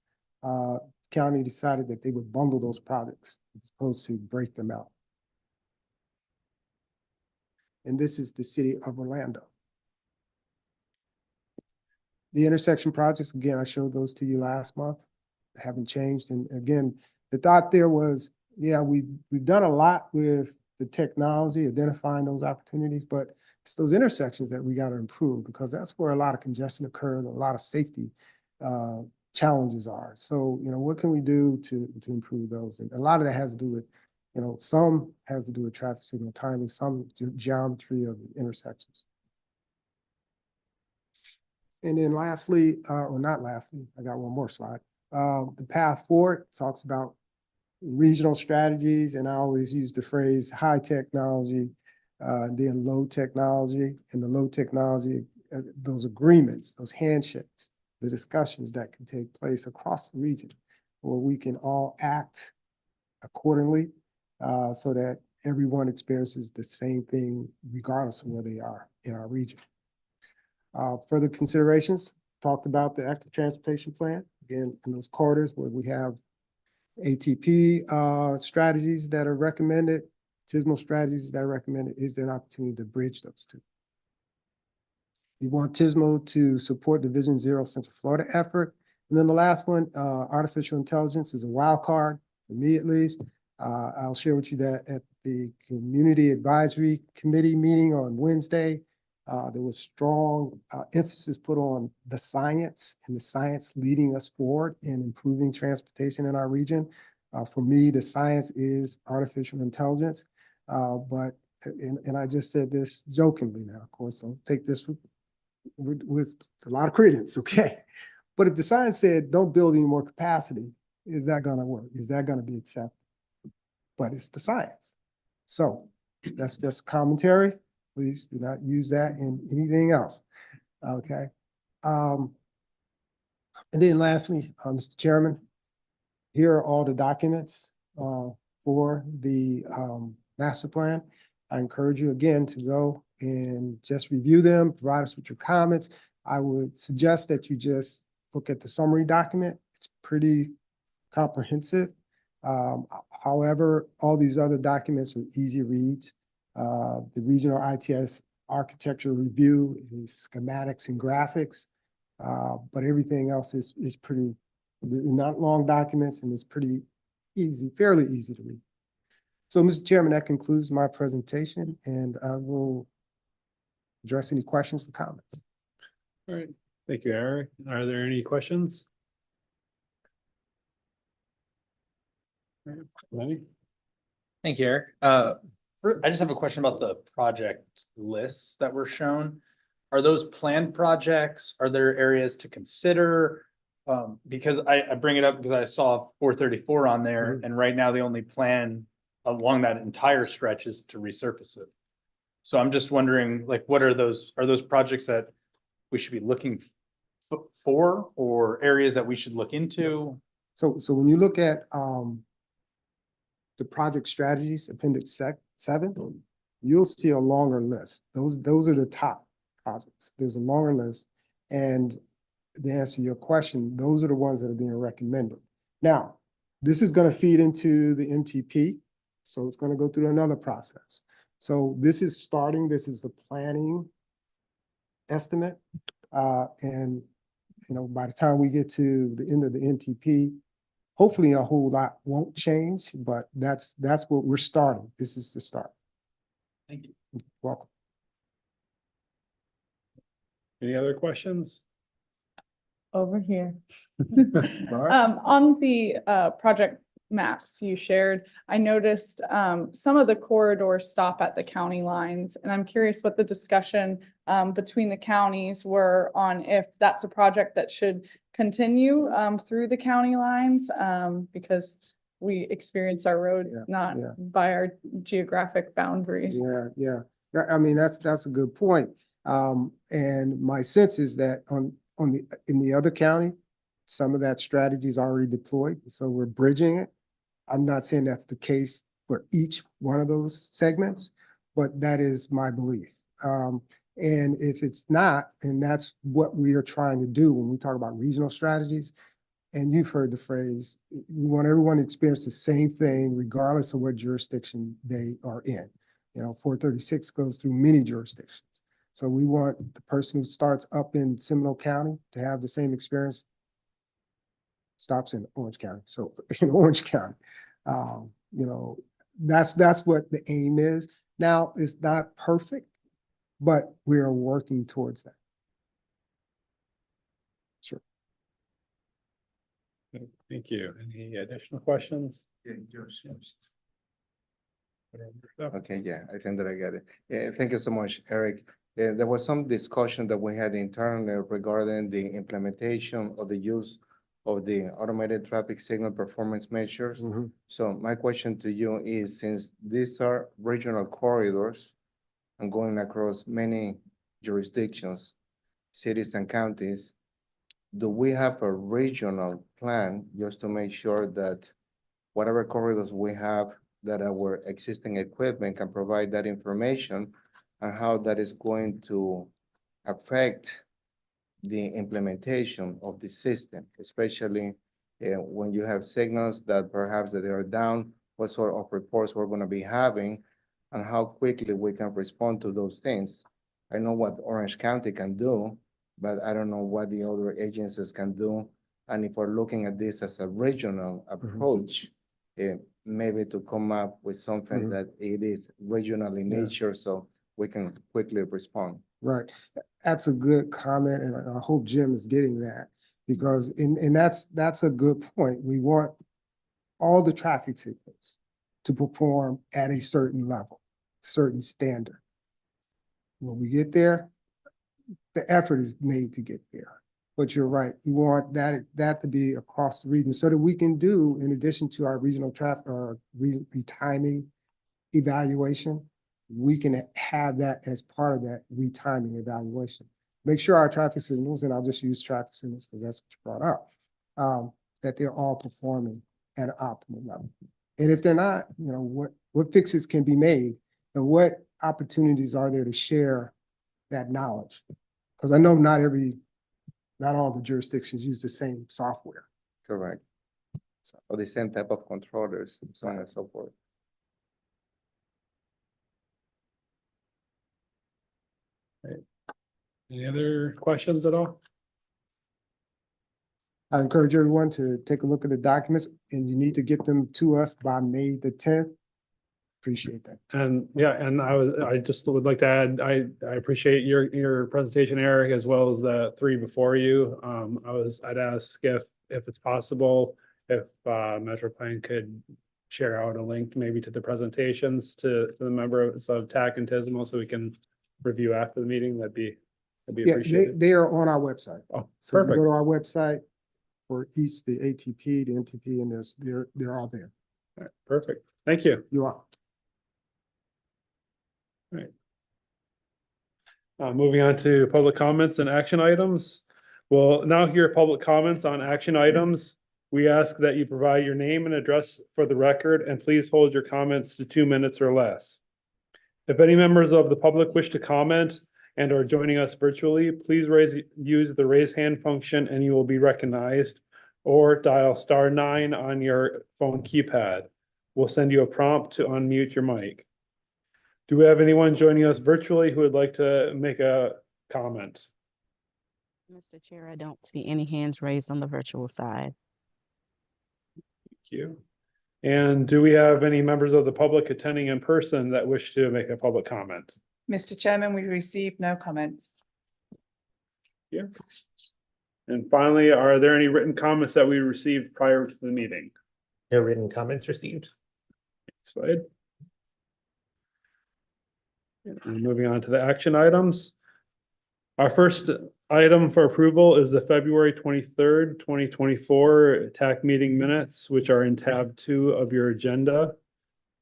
County decided that they would bundle those projects as opposed to break them out. And this is the city of Orlando. The intersection projects, again, I showed those to you last month. haven't changed. And again, the thought there was, yeah, we've done a lot with the technology, identifying those opportunities, but it's those intersections that we got to improve because that's where a lot of congestion occurs, a lot of safety challenges are. So, what can we do to improve those? And a lot of that has to do with, some has to do with traffic signal timing, some geometry of the intersections. And then lastly, or not lastly, I got one more slide. The path forward talks about regional strategies, and I always use the phrase high technology, then low technology, and the low technology, those agreements, those handshakes, the discussions that can take place across the region where we can all act accordingly so that everyone experiences the same thing regardless of where they are in our region. Further considerations, talked about the active transportation plan, again, in those corridors where we have ATP strategies that are recommended, TISMO strategies that are recommended. Is there an opportunity to bridge those two? We want TISMO to support the Vision Zero Central Florida effort. And then the last one, artificial intelligence is a wild card, for me at least. I'll share with you that at the Community Advisory Committee meeting on Wednesday, there was strong emphasis put on the science and the science leading us forward in improving transportation in our region. For me, the science is artificial intelligence. But I just said this jokingly now, of course, so take this with a lot of credence, okay? But if the science said, don't build any more capacity, is that gonna work? Is that gonna be accepted? But it's the science. So that's just commentary. Please do not use that in anything else, okay? And then lastly, Mr. Chairman, here are all the documents for the master plan. I encourage you again to go and just review them, provide us with your comments. I would suggest that you just look at the summary document. It's pretty comprehensive. However, all these other documents are easy reads. The regional ITS architecture review is schematics and graphics, but everything else is pretty, they're not long documents, and it's pretty easy, fairly easy to read. So, Mr. Chairman, that concludes my presentation, and I will address any questions or comments. All right, thank you, Eric. Are there any questions? All right, Lenny? Thank you, Eric. I just have a question about the project lists that were shown. Are those planned projects? Are there areas to consider? Because I bring it up because I saw 434 on there, and right now the only plan along that entire stretch is to resurface it. So I'm just wondering, like, what are those projects that we should be looking for, or areas that we should look into? So when you look at the project strategies, Appendix 7, you'll see a longer list. Those are the top projects. There's a longer list. And to answer your question, those are the ones that are being recommended. Now, this is going to feed into the MTP. So it's going to go through another process. So this is the planning estimate. And, by the time we get to the end of the MTP, hopefully a whole lot won't change, but that's what we're starting. This is the start. Thank you. You're welcome. Any other questions? Over here. Laura? On the project maps you shared, I noticed some of the corridors stop at the county lines, and I'm curious what the discussion between the counties were on if that's a project that should continue through the county lines, because we experience our road not by our geographic boundaries. Yeah. I mean, that's a good point. And my sense is that in the other county, some of that strategy is already deployed, so we're bridging it. I'm not saying that's the case for each one of those segments, but that is my belief. And if it's not, and that's what we are trying to do when we talk about regional strategies, and you've heard the phrase, we want everyone to experience the same thing regardless of what jurisdiction they are in. 436 goes through many jurisdictions. So we want the person who starts up in Seminole County to have the same experience stops in Orange County. So in Orange County, you know, that's what the aim is. Now, it's not perfect, but we are working towards that. Sure. Thank you. Any additional questions? Okay, yeah, I think that I get it. Yeah, thank you so much, Eric. There was some discussion that we had internally regarding the implementation of the use of the automated traffic signal performance measures. Mhm. So my question to you is, since these are regional corridors and going across many jurisdictions, cities and counties, do we have a regional plan just to make sure that whatever corridors we have, that our existing equipment can provide that information, and how that is going to affect the implementation of the system, especially when you have signals that perhaps that they are down, what sort of reports we're going to be having, and how quickly we can respond to those things. I know what Orange County can do, but I don't know what the other agencies can do. And if we're looking at this as a regional approach, maybe to come up with something that it is regional in nature, so we can quickly respond. Right. That's a good comment, and I hope Jim is getting that, because, and that's a good point. We want all the traffic signals to perform at a certain level, certain standard. When we get there, the effort is made to get there. But you're right, we want that to be across the region so that we can do, in addition to our regional traffic or retiming evaluation, we can have that as part of that retiming evaluation. Make sure our traffic signals, and I'll just use traffic signals because that's what you brought up, that they're all performing at an optimal level. And if they're not, you know, what fixes can be made and what opportunities are there to share that knowledge? Because I know not all the jurisdictions use the same software. Correct. Or the same type of controllers, so on and so forth. Any other questions at all? I encourage everyone to take a look at the documents, and you need to get them to us by May the 10th. Appreciate that. And yeah, and I just would like to add, I appreciate your presentation, Eric, as well as the three before you. I'd ask if it's possible, if MetroPlan could share out a link maybe to the presentations to the members of TAC and TISMO, so we can review after the meeting. That'd be Yeah, appreciated. they are on our website. Oh, So if you perfect. go to our website for each, the ATP, the NTP, and this, they're all there. All right, perfect. Thank you. You are. Moving on to public comments and action items. We'll now hear public comments on action items. We ask that you provide your name and address for the record, and please hold your comments to 2 minutes or less. If any members of the public wish to comment and are joining us virtually, please use the raise hand function and you will be recognized, or dial *9 on your phone keypad. We'll send you a prompt to unmute your mic. Do we have anyone joining us virtually who would like to make a comment? Mr. Chair, I don't see any hands raised on the virtual side. Thank you. And do we have any members of the public attending in person that wish to make a public comment? Mr. Chairman, we received no comments. Yeah. And finally, are there any written comments that we received prior to the meeting? No written comments received. Slide. And moving on to the action items. Our first item for approval is the February 23rd, 2024 TAC meeting minutes, which are in tab 2 of your agenda.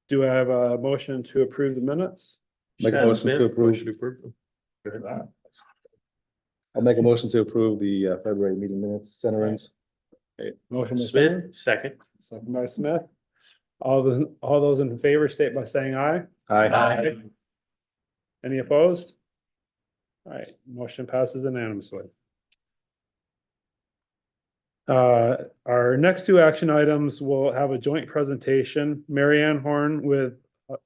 Do I have a motion to approve the minutes? Make a motion to approve. I'll make a motion to approve the February meeting minutes, center ends. Okay, motion by Smith, Smith, second. second by Smith. All those in favor state by saying aye. Aye. Any opposed? All right, motion passes unanimously. Our next two action items will have a joint presentation. Mary Ann Horn with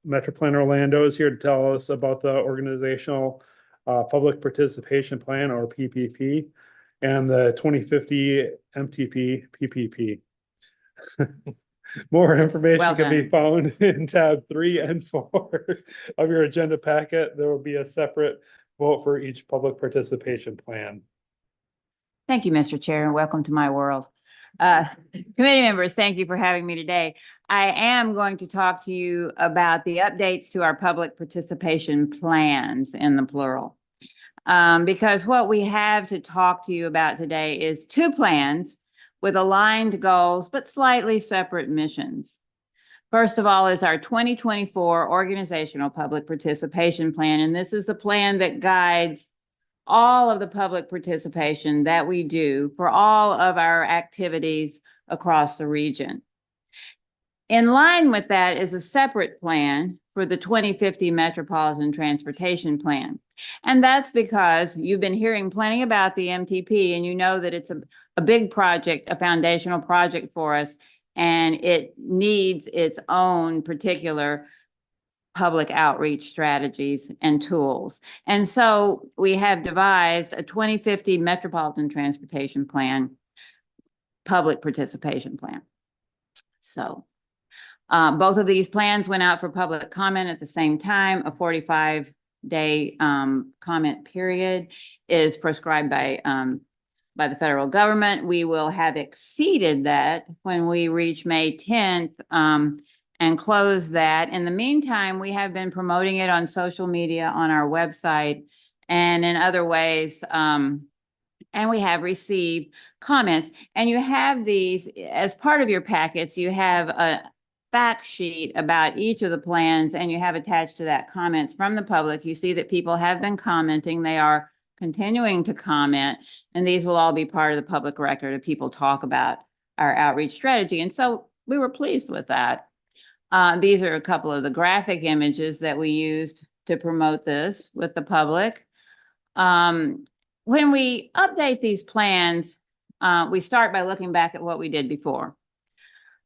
MetroPlan Orlando is here to tell us about the organizational public participation plan, or PPP. and the 2050 MTP PPP. More information Well can be done. found in tab 3 and 4 of your agenda packet. There will be a separate vote for each public participation plan. Thank you, Mr. Chair, and welcome to my world. Committee members, thank you for having me today. I am going to talk to you about the updates to our public participation plans in the plural. Because what we have to talk to you about today is two plans with aligned goals, but slightly separate missions. First of all is our 2024 Organizational Public Participation Plan, and this is the plan that guides all of the public participation that we do for all of our activities across the region. In line with that is a separate plan for the 2050 Metropolitan Transportation Plan. And that's because you've been hearing plenty about the MTP, and you know that it's a big project, a foundational project for us, and it needs its own particular public outreach strategies and tools. And so we have devised a 2050 Metropolitan Transportation Plan, public participation plan. So both of these plans went out for public comment at the same time. A 45-day comment period is prescribed by the federal government. We will have exceeded that when we reach May 10th and close that. In the meantime, we have been promoting it on social media, on our website, and in other ways. And we have received comments. And you have these, as part of your packets, you have a fact sheet about each of the plans, and you have attached to that comments from the public. You see that people have been commenting. They are continuing to comment, and these will all be part of the public record if people talk about our outreach strategy. And so we were pleased with that. These are a couple of the graphic images that we used to promote this with the public. When we update these plans, we start by looking back at what we did before.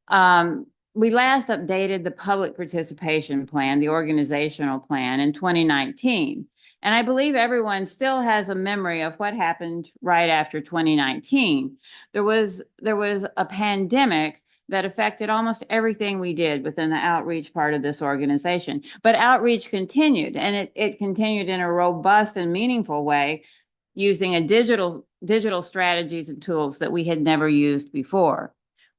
We last updated the public participation plan, the organizational plan, in 2019. And I believe everyone still has a memory of what happened right after 2019. There was a pandemic that affected almost everything we did within the outreach part of this organization. But outreach continued, and it continued in a robust and meaningful way, using a digital strategies and tools that we had never used before.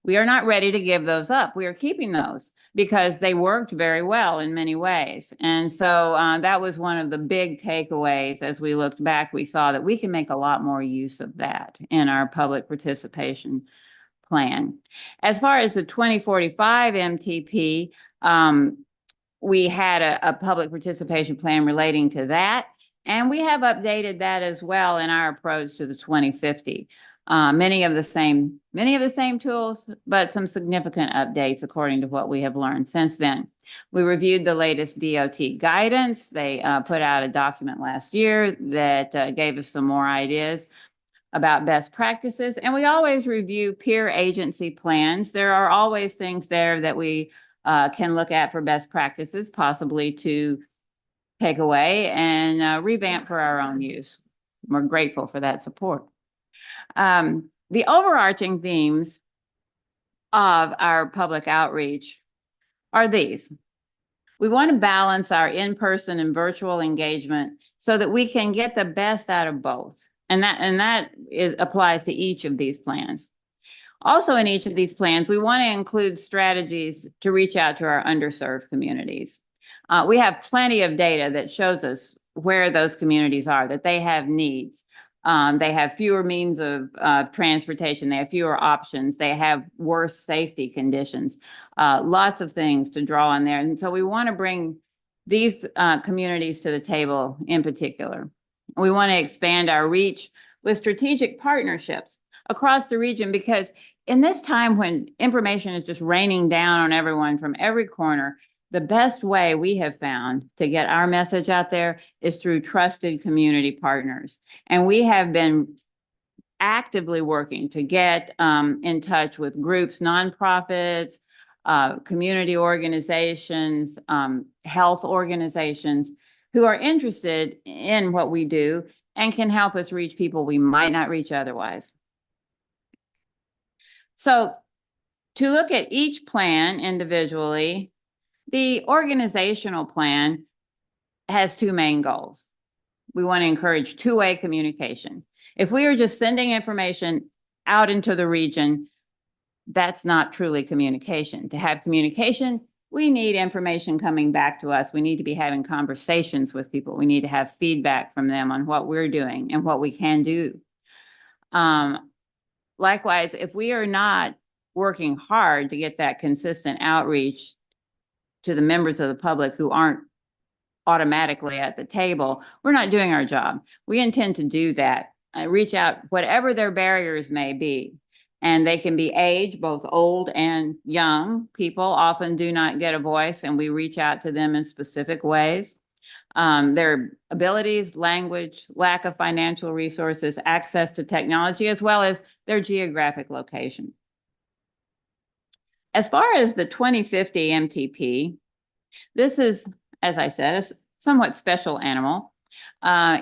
We are not ready to give those up. We are keeping those because they worked very well in many ways. And so that was one of the big takeaways. As we looked back, we saw that we can make a lot more use of that in our public participation plan. As far as the 2045 MTP, we had a public participation plan relating to that. And we have updated that as well in our approach to the 2050. Many of the same tools, but some significant updates according to what we have learned since then. We reviewed the latest DOT guidance. They put out a document last year that gave us some more ideas about best practices. And we always review peer agency plans. There are always things there that we can look at for best practices, possibly to take away and revamp for our own use. We're grateful for that support. The overarching themes of our public outreach are these. We want to balance our in-person and virtual engagement so that we can get the best out of both. And that applies to each of these plans. Also in each of these plans, we want to include strategies to reach out to our underserved communities. We have plenty of data that shows us where those communities are, that they have needs. They have fewer means of transportation. They have fewer options. They have worse safety conditions. Lots of things to draw on there. And so we want to bring these communities to the table in particular. We want to expand our reach with strategic partnerships across the region, because in this time when information is just raining down on everyone from every corner, the best way we have found to get our message out there is through trusted community partners. And we have been actively working to get in touch with groups, nonprofits, community organizations, health organizations who are interested in what we do and can help us reach people we might not reach otherwise. So to look at each plan individually, the organizational plan has two main goals. We want to encourage two-way communication. If we are just sending information out into the region, that's not truly communication. To have communication, we need information coming back to us. We need to be having conversations with people. We need to have feedback from them on what we're doing and what we can do. Likewise, if we are not working hard to get that consistent outreach to the members of the public who aren't automatically at the table, we're not doing our job. We intend to do that, reach out, whatever their barriers may be. And they can be age, both old and young people often do not get a voice, and we reach out to them in specific ways. Their abilities, language, lack of financial resources, access to technology, as well as their geographic location. As far as the 2050 MTP, this is, as I said, a somewhat special animal.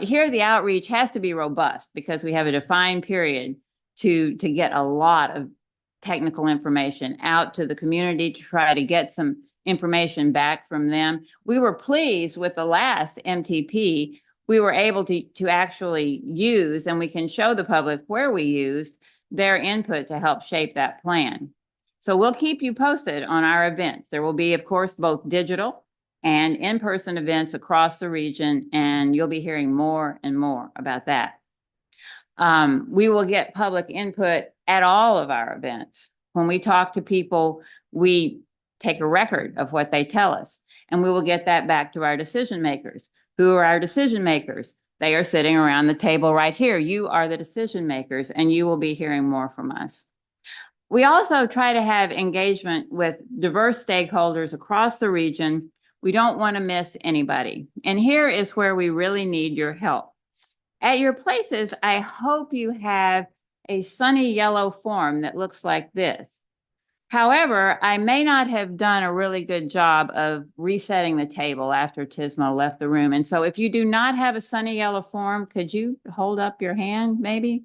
Here, the outreach has to be robust because we have a defined period to get a lot of technical information out to the community to try to get some information back from them. We were pleased with the last MTP. We were able to actually use, and we can show the public where we used their input to help shape that plan. So we'll keep you posted on our events. There will be, of course, both digital and in-person events across the region, and you'll be hearing more and more about that. We will get public input at all of our events. When we talk to people, we take a record of what they tell us, and we will get that back to our decision makers. Who are our decision makers? They are sitting around the table right here. You are the decision makers, and you will be hearing more from us. We also try to have engagement with diverse stakeholders across the region. We don't want to miss anybody. And here is where we really need your help. At your places, I hope you have a sunny yellow form that looks like this. However, I may not have done a really good job of resetting the table after Tismo left the room. And so if you do not have a sunny yellow form, could you hold up your hand maybe?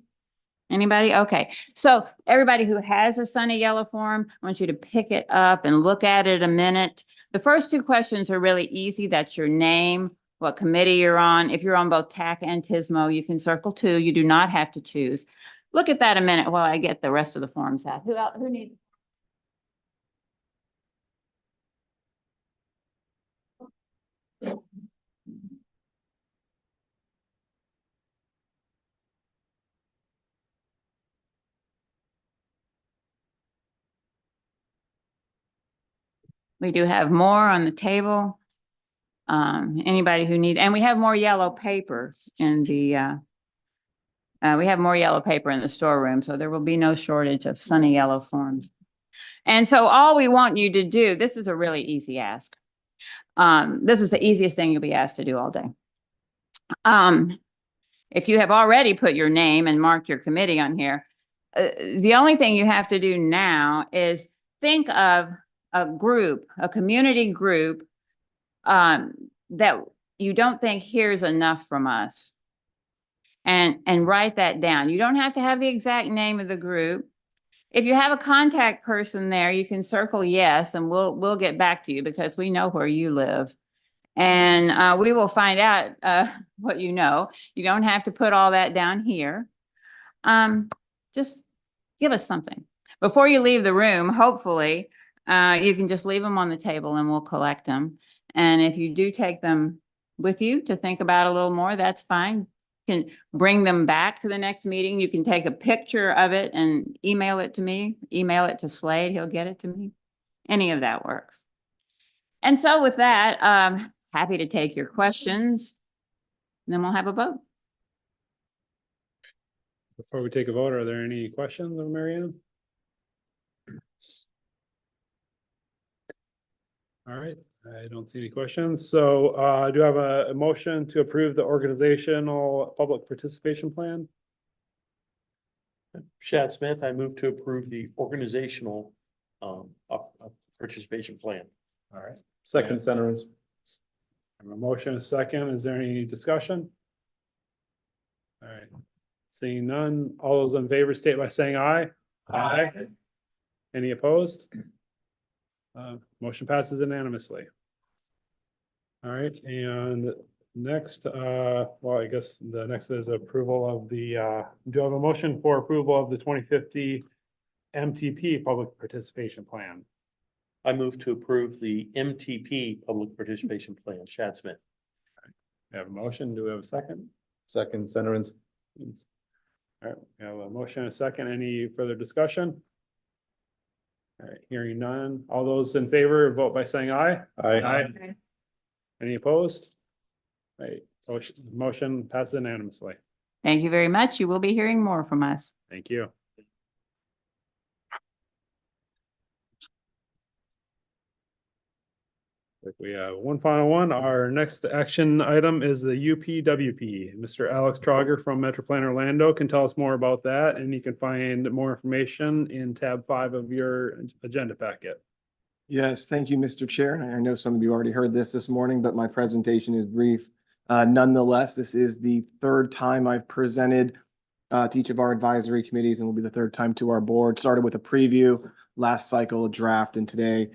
Anybody? Okay. So everybody who has a sunny yellow form, I want you to pick it up and look at it a minute. The first two questions are really easy. That's your name, what committee you're on. If you're on both TAC and Tismo, you can circle 2. You do not have to choose. Look at that a minute while I get the rest of the forms out. Who needs? We do have more on the table. Anybody who need, and we have more yellow paper in the, we have more yellow paper in the storeroom, so there will be no shortage of sunny yellow forms. And so all we want you to do, this is a really easy ask. This is the easiest thing you'll be asked to do all day. If you have already put your name and marked your committee on here, the only thing you have to do now is think of a group, a community group that you don't think hears enough from us, and write that down. You don't have to have the exact name of the group. If you have a contact person there, you can circle yes, and we'll get back to you because we know where you live. And we will find out what you know. You don't have to put all that down here. Just give us something. Before you leave the room, hopefully, you can just leave them on the table and we'll collect them. And if you do take them with you to think about a little more, that's fine. You can bring them back to the next meeting. You can take a picture of it and email it to me, email it to Slade, he'll get it to me. Any of that works. And so with that, happy to take your questions, and then we'll have a vote. Before we take a vote, are there any questions of Marianne? All right, I don't see any questions. So I do have a motion to approve the organizational public participation plan. Shad Smith, I move to approve the organizational participation plan. All right. Second, Centerings. I have a motion, a second. Is there any discussion? Seeing none, all those in favor state by saying aye. Aye. Any opposed? Motion passes unanimously. All right, and next, well, I guess the next is approval of the, do I have a motion for approval of the 2050 MTP Public Participation Plan? I move to approve the MTP Public Participation Plan, Shad Smith. We have a motion. Do we have a second? Second, Centerins. All right, we have a motion and a second. Any further discussion? All right, hearing none. All those in favor, vote by saying aye. Aye. Any opposed? Right, motion passes unanimously. Thank you very much. You will be hearing more from us. Thank you. We have one final one. Our next action item is the UPWP. Mr. Alex Trauger from Metroplan Orlando can tell us more about that, and you can find more information in tab 5 of your agenda packet. Yes, thank you, Mr. Chair. I know some of you already heard this morning, but my presentation is brief. Nonetheless, this is the third time I've presented to each of our advisory committees, and will be the third time to our board. Started with a preview, last cycle, a draft, and today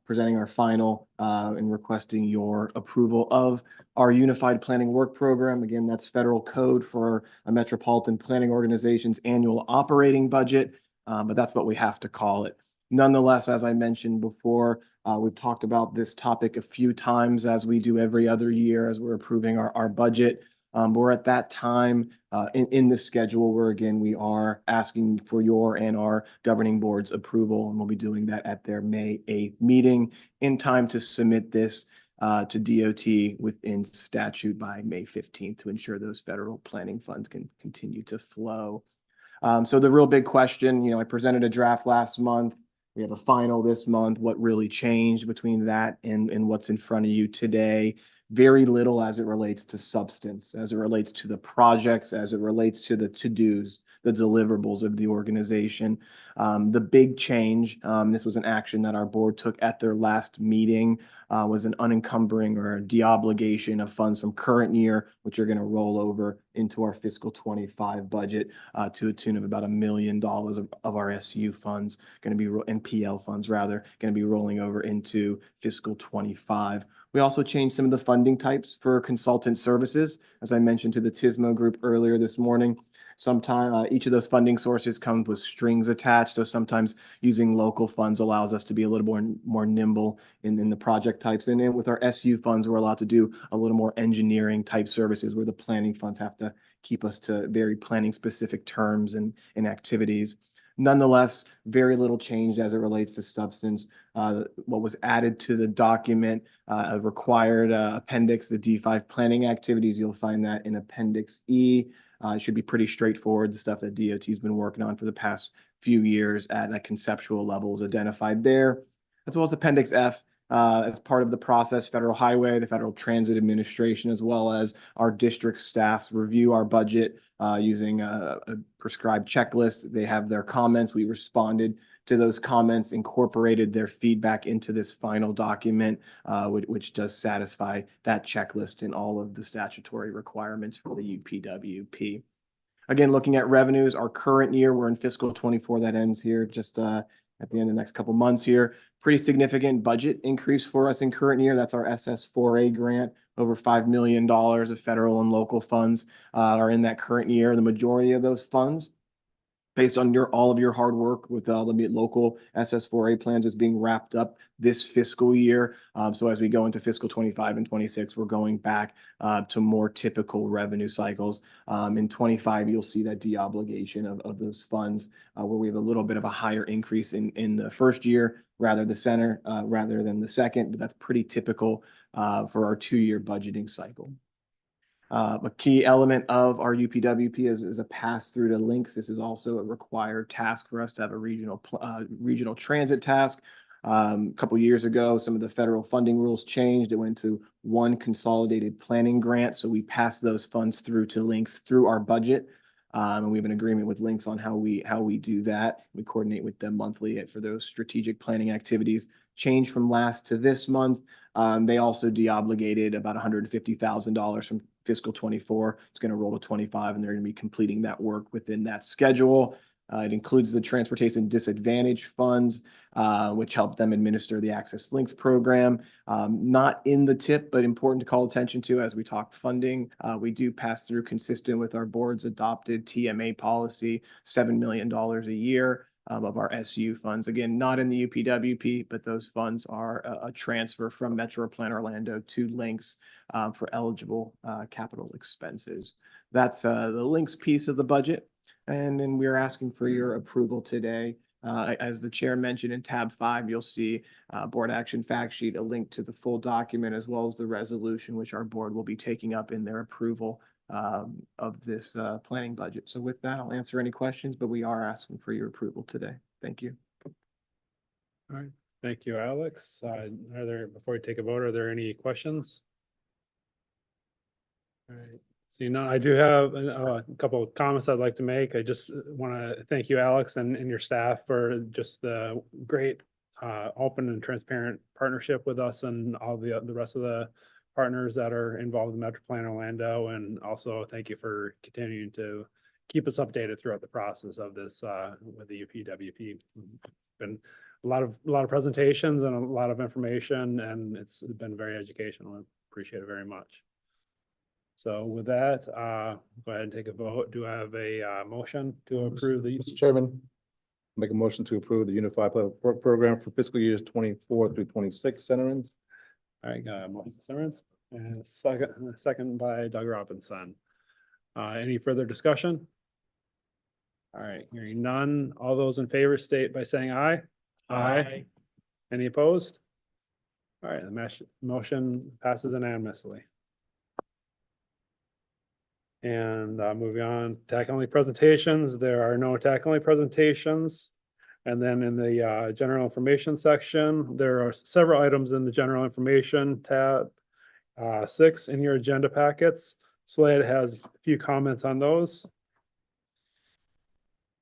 presenting our final and requesting your approval of our Unified Planning Work Program. Again, that's federal code for a metropolitan planning organization's annual operating budget, but that's what we have to call it. Nonetheless, as I mentioned before, we've talked about this topic a few times, as we do every other year as we're approving our budget. We're at that time in the schedule where, again, we are asking for your and our governing board's approval, and we'll be doing that at their May 8th meeting in time to submit this to DOT within statute by May 15th to ensure those federal planning funds can continue to flow. So the real big question, I presented a draft last month. We have a final this month. What really changed between that and what's in front of you today? Very little as it relates to substance, as it relates to the projects, as it relates to the to-dos, the deliverables of the organization. The big change, this was an action that our board took at their last meeting, was an unencumbering or a deobligation of funds from current year, which are going to roll over into our fiscal 25 budget to a tune of about $1 million of our SU funds, going to be NPL funds rather, going to be rolling over into fiscal 25. We also changed some of the funding types for consultant services. As I mentioned to the TISMO group earlier this morning, sometimes each of those funding sources comes with strings attached. So sometimes using local funds allows us to be a little more nimble in the project types. And then with our SU funds, we're allowed to do a little more engineering type services where the planning funds have to keep us to very planning specific terms and activities. Nonetheless, very little change as it relates to substance. What was added to the document, required appendix, the D5 planning activities, you'll find that in Appendix E. It should be pretty straightforward. The stuff that DOT has been working on for the past few years at a conceptual level is identified there, as well as Appendix F. As part of the process, Federal Highway, the Federal Transit Administration, as well as our district staffs review our budget using a prescribed checklist. They have their comments. We responded to those comments, incorporated their feedback into this final document, which does satisfy that checklist and all of the statutory requirements for the UPWP. Again, looking at revenues, our current year, we're in fiscal 24 that ends here just at the end of the next couple months here. Pretty significant budget increase for us in current year. That's our SS4A grant. Over $5 million of federal and local funds are in that current year. The majority of those funds, based on all of your hard work with the local SS4A plans, is being wrapped up this fiscal year. So as we go into fiscal 25 and 26, we're going back to more typical revenue cycles. In 25, you'll see that deobligation of those funds where we have a little bit of a higher increase in the first year rather than the second, but that's pretty typical for our 2-year budgeting cycle. A key element of our UPWP is a pass through to links. This is also a required task for us to have a regional transit task. A couple years ago, some of the federal funding rules changed. It went to one consolidated planning grant. So we passed those funds through to links through our budget. And we have an agreement with Links on how we do that. We coordinate with them monthly for those strategic planning activities. Change from last to this month. They also de-obligated about $150,000 from fiscal 24. It's going to roll to 25, and they're going to be completing that work within that schedule. It includes the transportation disadvantage funds, which help them administer the Access Links program. Not in the tip, but important to call attention to as we talk funding. We do pass through, consistent with our board's adopted TMA policy, $7 million a year of our SU funds. Again, not in the UPWP, but those funds are a transfer from Metro Plan Orlando to Links for eligible capital expenses. That's the Links piece of the budget. And then we're asking for your approval today. As the chair mentioned, in tab 5, you'll see board action fact sheet, a link to the full document, as well as the resolution, which our board will be taking up in their approval of this planning budget. So with that, I'll answer any questions, but we are asking for your approval today. Thank you. All right. Thank you, Alex. Before we take a vote, are there any questions? All right. So, I do have a couple of comments I'd like to make. I just want to thank you, Alex, and your staff for just the great, open and transparent partnership with us and all the rest of the partners that are involved in Metro Plan Orlando. And also thank you for continuing to keep us updated throughout the process of this with the UPWP. Been a lot of presentations and a lot of information, and it's been very educational. I appreciate it very much. So with that, go ahead and take a vote. Do I have a motion to approve the? Mr. Chairman, make a motion to approve the Unified Public Work Program for fiscal years 24 through 26, Senator. All right, motion Simmons, and second by Doug Robinson. Any further discussion? All right, hearing none. All those in favor state by saying aye. Aye. Any opposed? All right, the motion passes unanimously. And moving on, TAC only presentations. There are no TAC only presentations. And then in the general information section, there are several items in the general information tab 6 in your agenda packets. Slade has a few comments on those.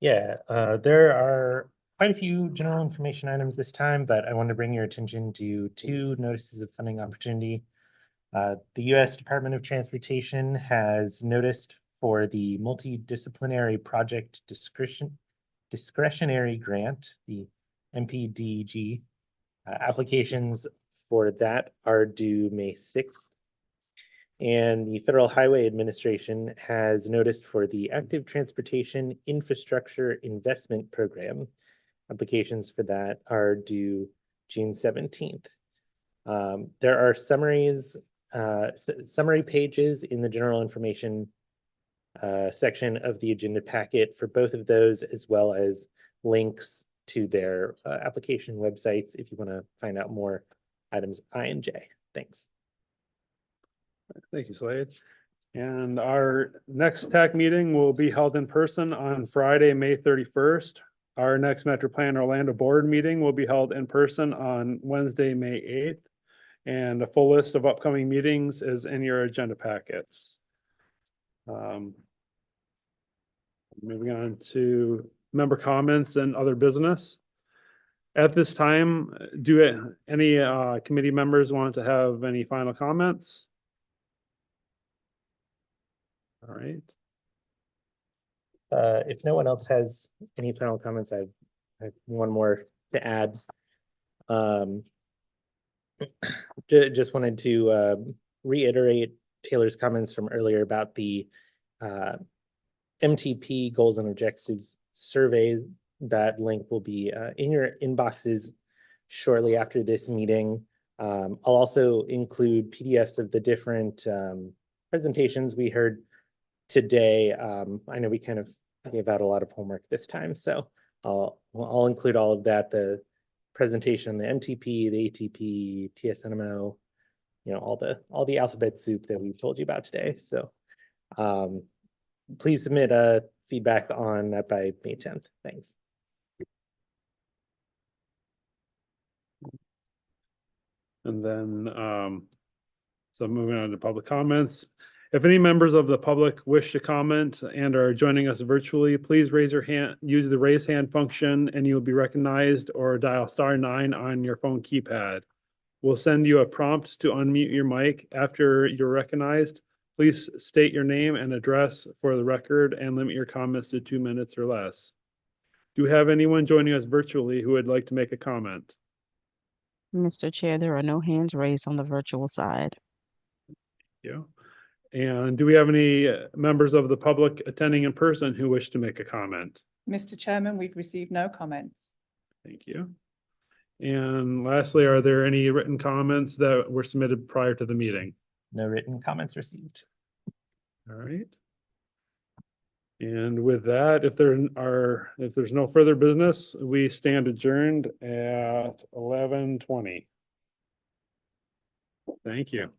Yeah, there are quite a few general information items this time, but I want to bring your attention to 2 notices of funding opportunity. The U.S. Department of Transportation has noticed for the Multidisciplinary Project Discretionary Grant, the MPDG. Applications for that are due May 6th. And the Federal Highway Administration has noticed for the Active Transportation Infrastructure Investment Program. Applications for that are due June 17th. There are summary pages in the general information section of the agenda packet for both of those, as well as links to their application websites if you want to find out more items I and J. Thanks. Thank you, Slade. And our next TAC meeting will be held in person on Friday, May 31st. Our next Metro Plan Orlando board meeting will be held in person on Wednesday, May 8th. And a full list of upcoming meetings is in your agenda packets. Moving on to member comments and other business. At this time, do any committee members want to have any final comments? All right. If no one else has any final comments, I have one more to add. Just wanted to reiterate Taylor's comments from earlier about the MTP goals and objectives survey. That link will be in your inboxes shortly after this meeting. I'll also include PDFs of the different presentations we heard today. I know we kind of gave out a lot of homework this time, so I'll include all of that, the presentation, the MTP, the ATP, TSNMO, all the alphabet soup that we've told you about today. So please submit feedback on that by May 10th. Thanks. And then, so moving on to public comments. If any members of the public wish to comment and are joining us virtually, please raise your hand, use the raise hand function, and you will be recognized, or dial *9 on your phone keypad. We'll send you a prompt to unmute your mic. After you're recognized, please state your name and address for the record and limit your comments to 2 minutes or less. Do we have anyone joining us virtually who would like to make a comment? Mr. Chair, there are no hands raised on the virtual side. Yeah. And do we have any members of the public attending in person who wish to make a comment? Mr. Chairman, we've received no comments. Thank you. And lastly, are there any written comments that were submitted prior to the meeting? No written comments received. All right. And with that, if there's no further business, we stand adjourned at 11:20. Thank you.